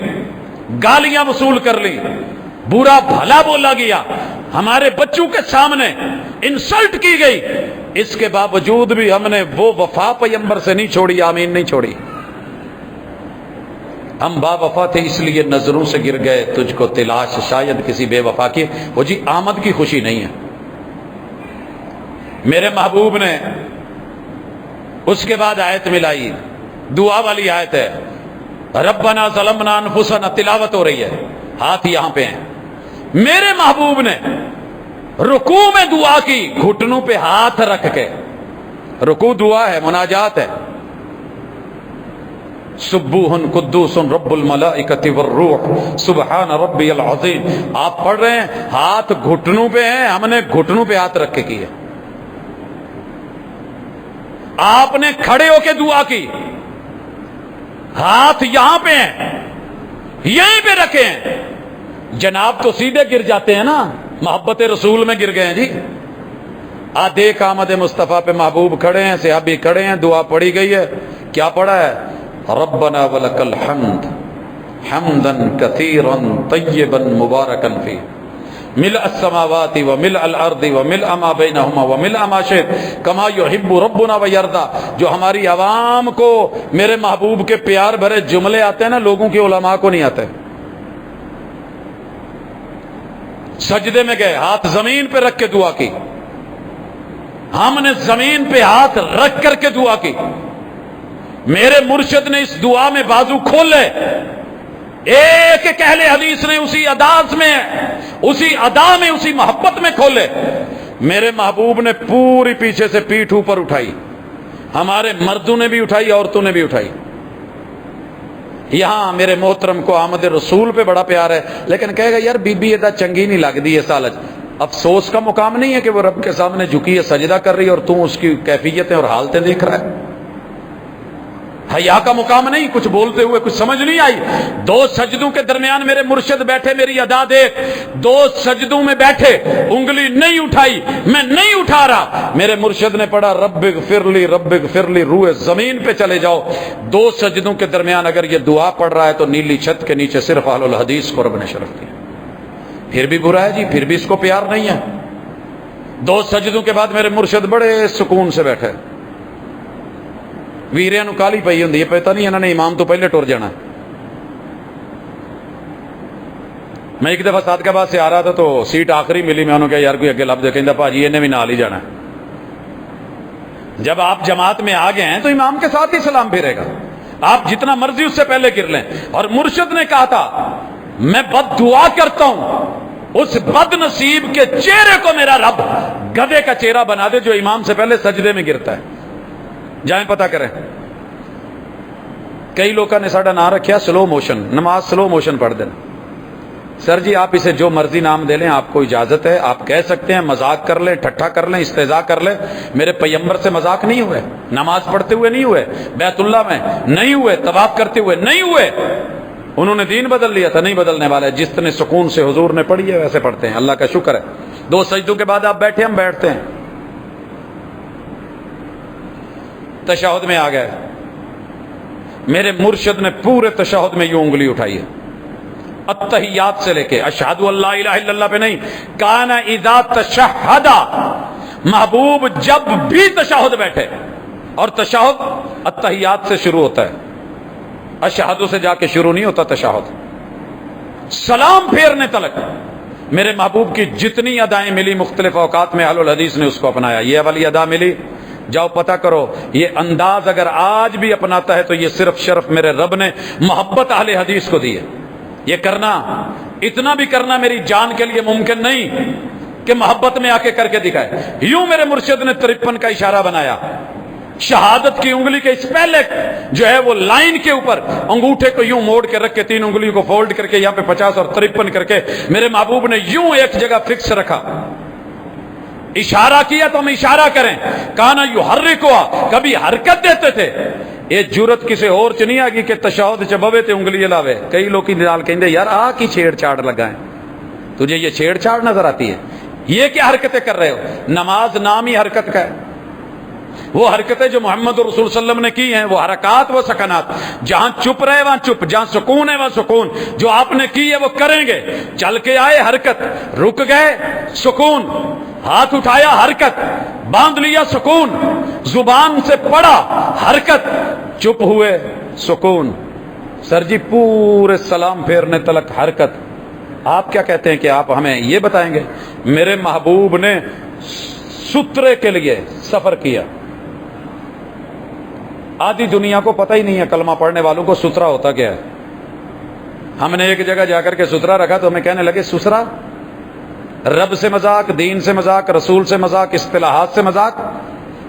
گالیاں وصول کر لی، برا بھلا بولا گیا، ہمارے بچوں کے سامنے انسلٹ کی گئی. اس کے باوجود بھی ہم نے وہ وفا پیمبر سے نہیں چھوڑی، آمین نہیں چھوڑی. ہم با وفا تھے اس لیے نظروں سے گر گئے تجھ کو تلاش شاید کسی بے وفا کی. وہ جی آمد کی خوشی نہیں ہے. میرے محبوب نے اس کے بعد آیت ملائی، دعا والی آیت ہے، ربنا ظلمنا انفسنا، تلاوت ہو رہی ہے، ہاتھ یہاں پہ ہیں. میرے محبوب نے رکوع میں دعا کی، گھٹنوں پہ ہاتھ رکھ کے. رکوع دعا ہے، مناجات ہے. سبوح قدوس رب الملائکۃ والروح سبحان ربی العظیم. آپ پڑھ رہے ہیں، ہاتھ گھٹنوں پہ ہیں، ہم نے گھٹنوں پہ ہاتھ رکھ کے کیے. آپ نے کھڑے ہو کے دعا کی، ہاتھ یہاں پہ ہیں، یہیں پہ رکھے ہیں. جناب تو سیدھے گر جاتے ہیں نا، محبت رسول میں گر گئے ہیں جی. دیکھ آمد مصطفیٰ پہ محبوب کھڑے ہیں، صحابی کھڑے ہیں، دعا پڑھی گئی ہے. کیا پڑھا ہے؟ ربنا ولک الحمد حمدا کثیرا طیبا مبارکا فیہ ملء السماوات وملء الارض وملء ما بینہما وملء ما شئت کما یحب ربنا ویرضی. جو ہماری عوام کو میرے محبوب کے پیار بھرے جملے آتے ہیں نا، لوگوں کے علماء کو نہیں آتے. سجدے میں گئے، ہاتھ زمین پہ رکھ کے دعا کی. ہم نے زمین پہ ہاتھ رکھ کر کے دعا کی. میرے مرشد نے اس دعا میں بازو کھولے، ایک ایک اہل حدیث نے اسی انداز میں، اسی ادا میں، اسی محبت میں کھولے. میرے محبوب نے پوری پیچھے سے پیٹھ اوپر اٹھائی. ہمارے مردوں نے بھی اٹھائی، عورتوں نے بھی اٹھائی. یہاں میرے محترم کو آمد رسول پہ بڑا پیار ہے، لیکن کہے گا یار بی بی ادا چنگی نہیں لگتی ہے سالج. افسوس کا مقام نہیں ہے کہ وہ رب کے سامنے جھکی ہے، سجدہ کر رہی ہے، اور تو اس کی کیفیتیں اور حالتیں دیکھ رہا ہے. حیا کا مقام نہیں، کچھ بولتے ہوئے کچھ سمجھ نہیں آئی؟ دو سجدوں کے درمیان میرے مرشد بیٹھے، میری ادا دیکھ، دو سجدوں میں بیٹھے، انگلی نہیں اٹھائی، میں نہیں اٹھا رہا، میرے مرشد نے پڑھا رب اغفر لی رب اغفر لی، روئے زمین پہ چلے جاؤ۔ دو سجدوں کے درمیان اگر یہ دعا پڑھ رہا ہے تو نیلی چھت کے نیچے صرف اہل الحدیث کو رب نے شرف دیا۔ پھر بھی برا ہے جی، پھر بھی اس کو پیار نہیں ہے۔ دو سجدوں کے بعد میرے مرشد بڑے سکون سے بیٹھے، ویریاں نو کالی پئی ہوندی ہے، پتہ نہیں انہوں نے امام تو پہلے ٹر جانا۔ میں ایک دفعہ صادقہ سے آ رہا تھا تو سیٹ آخری ملی، میں انہوں نے کہا یار کوئی اگے لب دے، کہندا بھاجی انہیں بھی نال ہی جانا ہے۔ جب آپ جماعت میں آ گئے ہیں تو امام کے ساتھ ہی سلام پھیرے گا، آپ جتنا مرضی اس سے پہلے گر لیں۔ اور مرشد نے کہا تھا میں بد دعا کرتا ہوں اس بد نصیب کے چہرے کو میرا رب گدھے کا چہرہ بنا دے جو امام سے پہلے سجدے میں گرتا ہے۔ جائیں پتہ کریں۔ کئی لوگوں نے ساڈا نام رکھیا سلو موشن، نماز سلو موشن پڑھ دینا۔ سر جی آپ اسے جو مرضی نام دے لیں، آپ کو اجازت ہے، آپ کہہ سکتے ہیں، مذاق کر لیں، ٹھٹھا کر لیں، استہزاء کر لیں۔ میرے پیغمبر سے مذاق نہیں ہوئے، نماز پڑھتے ہوئے نہیں ہوئے، بیت اللہ میں نہیں ہوئے، طواف کرتے ہوئے نہیں ہوئے۔ انہوں نے دین بدل لیا تھا، نہیں بدلنے والا ہے۔ جس نے سکون سے حضور نے پڑھی ہے ویسے پڑھتے ہیں، اللہ کا شکر ہے۔ دو سجدوں کے بعد آپ بیٹھے، ہم بیٹھتے ہیں، تشہد میں آ گئے۔ میرے مرشد نے پورے تشہد میں یوں انگلی اٹھائی ہے، التحیات سے لے کے اشہد ان لا الہ الا اللہ پہ نہیں، کان اذا تشہد، محبوب جب بھی تشہد بیٹھے، اور تشہد التحیات سے شروع ہوتا ہے، اشہد سے جا کے شروع نہیں ہوتا تشہد۔ سلام پھیرنے تلک میرے محبوب کی جتنی ادائیں ملی مختلف اوقات میں اہل الحدیث نے اس کو اپنایا۔ یہ والی ادا ملی، جاؤ پتہ کرو، یہ انداز اگر آج بھی اپناتا ہے تو یہ صرف شرف میرے رب نے محبت اہل حدیث کو دی ہے۔ یہ کرنا، اتنا بھی کرنا میری جان کے لیے ممکن نہیں کہ محبت میں آ کے کر کے دکھائے۔ یوں میرے مرشد نے 53 کا اشارہ بنایا، شہادت کی انگلی کے اس پہلے جو ہے وہ لائن کے اوپر انگوٹھے کو یوں موڑ کے رکھ کے، تین انگلیوں کو فولڈ کر کے یہاں پہ 50 اور 53 کر کے میرے محبوب نے یوں ایک جگہ فکس رکھا، اشارہ کیا تو ہم اشارہ کریں، کانا یحرکوا، کبھی حرکت دیتے تھے۔ یہ جرت کسی اور چ نہیں آگی کہ تشہد چ بوے تے انگلی لاوے۔ کئی لوگ نال کہندے یار آ کی چھیڑ چھاڑ لگائیں، تجھے یہ چھیڑ چھاڑ نظر آتی ہے؟ یہ کیا حرکتیں کر رہے ہو؟ نماز نام ہی حرکت کا ہے۔ وہ حرکتیں جو محمد رسول صلی اللہ علیہ وسلم نے کی ہیں، وہ حرکات و سکنات، جہاں چپ رہے وہاں چپ، جہاں سکون ہے وہاں سکون، جو آپ نے کی ہے وہ کریں گے۔ چل کے آئے حرکت، رک گئے سکون، ہاتھ اٹھایا حرکت، باندھ لیا سکون، زبان سے پڑھا حرکت، چپ ہوئے سکون۔ سر جی پورے سلام پھیرنے تلک حرکت۔ آپ کیا کہتے ہیں کہ آپ ہمیں یہ بتائیں گے؟ میرے محبوب نے سترے کے لیے سفر کیا۔ آدھی دنیا کو پتہ ہی نہیں ہے کلمہ پڑھنے والوں کو سترا ہوتا کیا ہے۔ ہم نے ایک جگہ جا کر کے سترا رکھا تو ہمیں کہنے لگے سترا، رب سے مذاق، دین سے مذاق، رسول سے مذاق، اصطلاحات سے مذاق،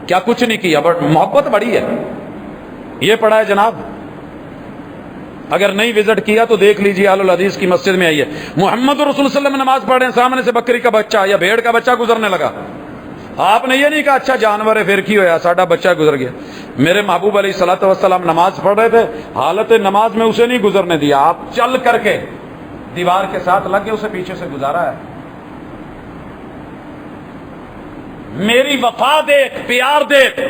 کیا کچھ نہیں کیا، بٹ محبت بڑی ہے۔ یہ پڑھا ہے جناب، اگر نہیں وزٹ کیا تو دیکھ لیجیے، اہل الحدیث کی مسجد میں آئیے، محمد رسول صلی اللہ علیہ وسلم نماز پڑھ رہے ہیں، سامنے سے بکری کا بچہ یا بھیڑ کا بچہ گزرنے لگا، آپ نے یہ نہیں کہا اچھا جانور ہے پھر کی ہوا ساڈا بچہ گزر گیا۔ میرے محبوب علیہ الصلوۃ والسلام نماز پڑھ رہے تھے، حالت نماز میں اسے نہیں گزرنے دیا، آپ چل کر کے دیوار کے ساتھ لگ کے اسے پیچھے سے گزارا ہے۔ میری وفا دیکھ، پیار دیکھ،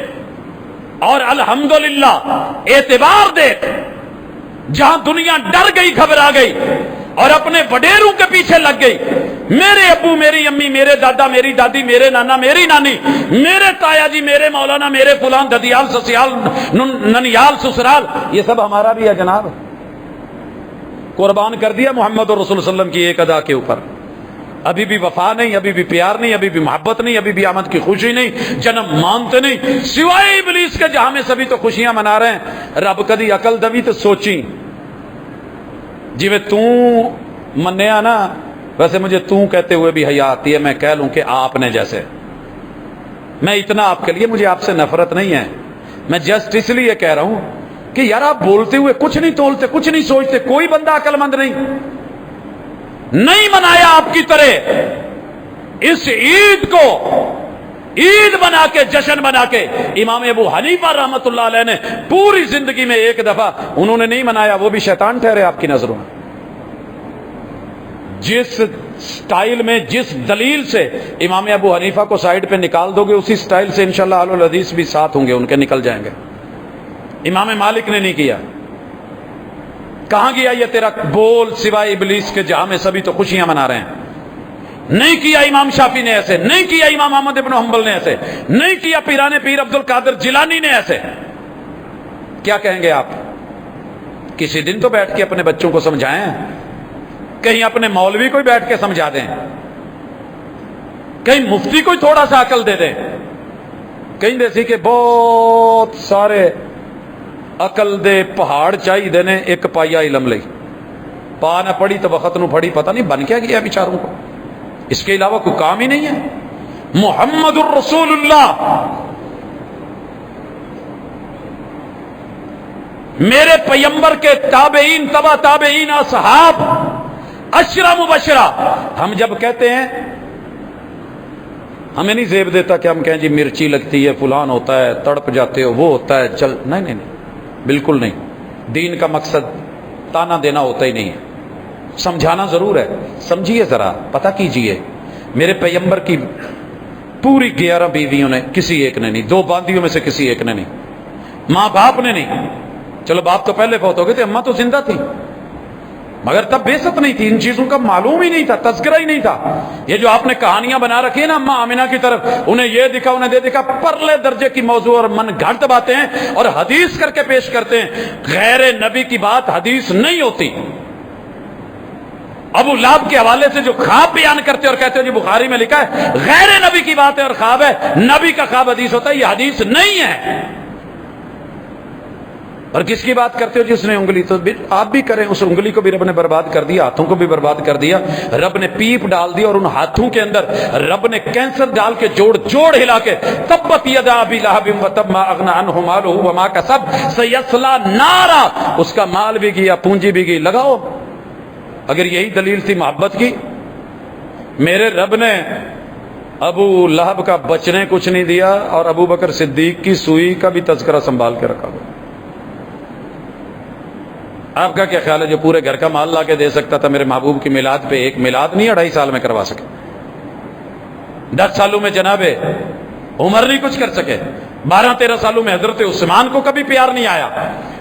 اور الحمدللہ اعتبار دیکھ، جہاں دنیا ڈر گئی، گھبرا گئی اور اپنے وڈیروں کے پیچھے لگ گئی، میرے ابو، میری امی، میرے دادا، میری دادی، میرے نانا، میری نانی، میرے تایا جی، میرے مولانا، میرے فلان، ددیال، سسیال، ننیال، سسرال، یہ سب ہمارا بھی ہے جناب۔ قربان کر دیا محمد رسول صلی اللہ علیہ وسلم کی ایک ادا کے اوپر۔ ابھی بھی وفا نہیں، ابھی بھی پیار نہیں، ابھی بھی محبت نہیں، ابھی بھی آمد کی خوشی نہیں، جنم مانتے نہیں، سوائے ابلیس کے جہاں میں سبھی تو خوشیاں منا رہے ہیں۔ رب کدی عقل دوی تو سوچی، جی میں منیا نا، ویسے مجھے کہتے ہوئے بھی حیا آتی ہے، میں کہہ لوں کہ آپ نے جیسے، میں اتنا آپ کے لیے، مجھے آپ سے نفرت نہیں ہے، میں جسٹ اس لیے کہہ رہا ہوں کہ یار آپ بولتے ہوئے کچھ نہیں تولتے، کچھ نہیں سوچتے، کوئی بندہ عقل مند نہیں منایا آپ کی طرح اس عید کو عید بنا کے جشن بنا کے امام ابو حنیفہ رحمۃ اللہ علیہ نے پوری زندگی میں ایک دفعہ انہوں نے نہیں منایا، وہ بھی شیطان ٹھہرے آپ کی نظروں میں؟ جس سٹائل میں، جس دلیل سے امام ابو حنیفہ کو سائیڈ پہ نکال دو گے، اسی سٹائل سے انشاءاللہ اہل الحدیث بھی ساتھ ہوں گے، ان کے نکل جائیں گے۔ امام مالک نے نہیں کیا، کہاں گیا یہ تیرا بول سوائے ابلیس کے جہاں میں سبھی تو خوشیاں منا رہے ہیں؟ نہیں کیا امام شافعی نے ایسے، نہیں کیا امام احمد ابن حنبل نے ایسے، نہیں کیا پیران پیر عبد القادر جیلانی نے ایسے۔ کیا کہیں گے آپ؟ کسی دن تو بیٹھ کے اپنے بچوں کو سمجھائیں، کہیں اپنے مولوی کو بیٹھ کے سمجھا دیں، کہیں مفتی کو تھوڑا سا عقل دے دیں، کہیں دیسی کہ بہت سارے عقل دے پہاڑ چاہیے دینے ایک پائیا علم لئی، پا نہ پڑی تو وقت نو پڑی، پتہ نہیں بن کیا گیا بیچاروں کو، اس کے علاوہ کوئی کام ہی نہیں ہے۔ محمد الرسول اللہ، میرے پیغمبر کے تابعین، تبع تابعین، اصحاب، عشرہ مبشرہ، ہم جب کہتے ہیں ہمیں نہیں زیب دیتا کہ ہم کہیں جی مرچی لگتی ہے، فلان ہوتا ہے، تڑپ جاتے ہو، وہ ہوتا ہے، چل نہیں نہیں نہیں، بالکل نہیں۔ دین کا مقصد تانا دینا ہوتا ہی نہیں ہے، سمجھانا ضرور ہے۔ سمجھیے ذرا، پتہ کیجئے، میرے پیغمبر کی پوری 11 بیویوں نے کسی ایک نے نہیں، 2 باندیوں میں سے کسی ایک نے نہیں، ماں باپ نے نہیں، چلو باپ تو پہلے فوت ہو گئے تھے، اماں تو زندہ تھی، مگر تب بیست نہیں تھی، ان چیزوں کا معلوم ہی نہیں تھا، تذکرہ ہی نہیں تھا۔ یہ جو آپ نے کہانیاں بنا رکھی ہیں نا اماں آمنہ کی طرف، انہیں یہ دکھا انہیں دے دکھا، پرلے درجے کی موضوع اور من گھڑت باتیں ہیں، اور حدیث کر کے پیش کرتے ہیں۔ غیر نبی کی بات حدیث نہیں ہوتی۔ ابو لہب کے حوالے سے جو خواب بیان کرتے اور کہتے ہیں جی بخاری میں لکھا ہے غیر نبی کی بات ہے اور خواب ہے، نبی کا خواب حدیث ہوتا ہے، یہ حدیث نہیں ہے۔ اور کس کی بات کرتے ہو جس نے انگلی، تو آپ بھی کریں، اس انگلی کو بھی رب نے برباد کر دیا، ہاتھوں کو بھی برباد کر دیا، رب نے پیپ ڈال دی، اور ان ہاتھوں کے اندر رب نے کینسر ڈال کے جوڑ جوڑ ہلا کے، تبت یدا ابی لہب وتب ما اغنی عنہ مالہ وما کسب سیصلی نارا، اس کا مال بھی گیا، پونجی بھی گئی۔ لگاؤ، اگر یہی دلیل تھی محبت کی، میرے رب نے ابو لہب کا بچنے کچھ نہیں دیا، اور ابو بکر صدیق کی سوئی کا بھی تذکرہ سنبھال کے رکھا ہوا۔ آپ کا کیا خیال ہے جو پورے گھر کا مال لا کے دے سکتا تھا میرے محبوب کی میلاد پہ، ایک میلاد نہیں 2.5 سال میں کروا سکے، 10 سالوں میں جناب عمر نہیں کچھ کر سکے، 12-13 سالوں میں حضرت عثمان کو کبھی پیار نہیں آیا،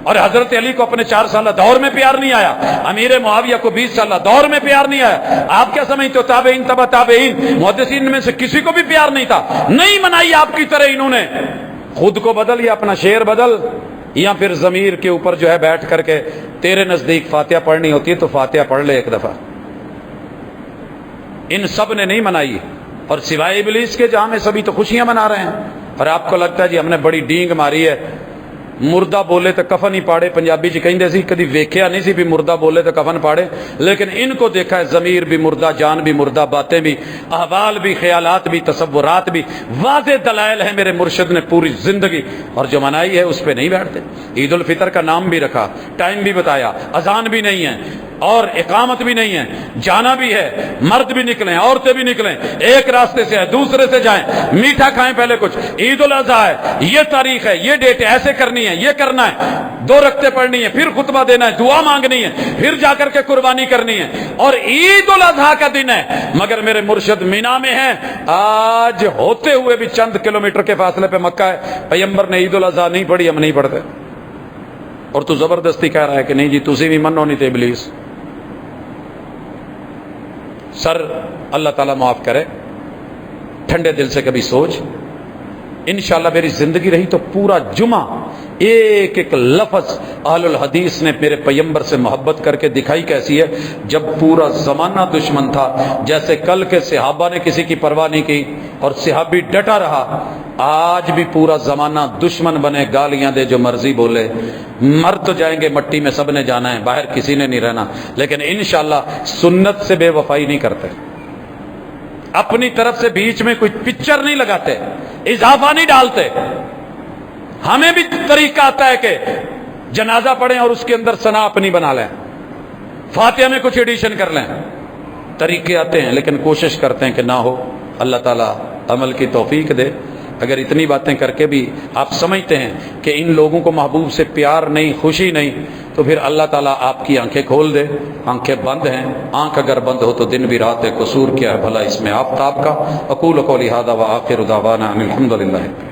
اور حضرت علی کو اپنے 4 سالہ دور میں پیار نہیں آیا، امیر معاویہ کو 20 سالہ دور میں پیار نہیں آیا۔ آپ کیا سمجھتے ہو تابعین تبع تابعین محدثین میں سے کسی کو بھی پیار نہیں تھا؟ نہیں منائی آپ کی طرح انہوں نے، خود کو بدل یا اپنا شعر بدل، یا پھر ضمیر کے اوپر جو ہے بیٹھ کر کے تیرے نزدیک فاتحہ پڑھنی ہوتی ہے تو فاتحہ پڑھ لے ایک دفعہ۔ ان سب نے نہیں منائی، اور سوائے ابلیس کے جہاں میں سبھی تو خوشیاں منا رہے ہیں۔ اور آپ کو لگتا ہے جی ہم نے بڑی ڈینگ ماری ہے، مردہ بولے تو کفن ہی پاڑے، پنجابی جی کہیں سی کدی ویکھیا نہیں سی بھی مردہ بولے تو کفن پاڑے، لیکن ان کو دیکھا ہے ضمیر بھی مردہ، جان بھی مردہ، باتیں بھی، احوال بھی، خیالات بھی، تصورات بھی، واضح دلائل ہیں میرے مرشد نے پوری زندگی، اور جو منائی ہے اس پہ نہیں بیٹھتے۔ عید الفطر کا نام بھی رکھا، ٹائم بھی بتایا، اذان بھی نہیں ہے اور اقامت بھی نہیں ہے، جانا بھی ہے، مرد بھی نکلیں عورتیں بھی نکلیں، ایک راستے سے ہے دوسرے سے جائیں، میٹھا کھائیں پہلے کچھ، عید الاضحیٰ ہے، یہ تاریخ ہے، یہ ڈیٹ ہے، ایسے کرنی ہے، یہ کرنا ہے، 2 رکعتیں پڑھنی ہے، پھر خطبہ دینا ہے، دعا مانگنی ہے، پھر جا کر کے قربانی کرنی ہے، اور عید الاضحیٰ کا دن ہے، مگر میرے مرشد مینا میں ہیں، آج ہوتے ہوئے بھی چند کلومیٹر کے فاصلے پہ مکہ ہے، پیغمبر نے عید الاضحیٰ نہیں پڑھی، ہم نہیں پڑھتے، اور تو زبردستی کہہ رہا ہے کہ نہیں جی تسی بھی من ہونی تے ابلیس۔ سر اللہ تعالیٰ معاف کرے، ٹھنڈے دل سے کبھی سوچ، انشاءاللہ میری زندگی رہی تو پورا جمعہ ایک ایک لفظ اہل الحدیث نے میرے پیغمبر سے محبت کر کے دکھائی کیسی ہے، جب پورا زمانہ دشمن تھا، جیسے کل کے صحابہ نے کسی کی پرواہ نہیں کی اور صحابی ڈٹا رہا، آج بھی پورا زمانہ دشمن بنے، گالیاں دے، جو مرضی بولے، مر تو جائیں گے مٹی میں، سب نے جانا ہے، باہر کسی نے نہیں رہنا، لیکن انشاءاللہ سنت سے بے وفائی نہیں کرتے، اپنی طرف سے بیچ میں کوئی پکچر نہیں لگاتے، اضافہ نہیں ڈالتے۔ ہمیں بھی طریقہ آتا ہے کہ جنازہ پڑھیں اور اس کے اندر ثنا اپنی بنا لیں، فاتحہ میں کچھ ایڈیشن کر لیں، طریقے آتے ہیں، لیکن کوشش کرتے ہیں کہ نہ ہو۔ اللہ تعالیٰ عمل کی توفیق دے۔ اگر اتنی باتیں کر کے بھی آپ سمجھتے ہیں کہ ان لوگوں کو محبوب سے پیار نہیں، خوشی نہیں، تو پھر اللہ تعالیٰ آپ کی آنکھیں کھول دے۔ آنکھیں بند ہیں، آنکھ اگر بند ہو تو دن بھی رات ہے، قصور کیا ہے بھلا اس میں آفتاب کا؟ اقول قولی ھذا وآخر دعوانا ان الحمد للہ۔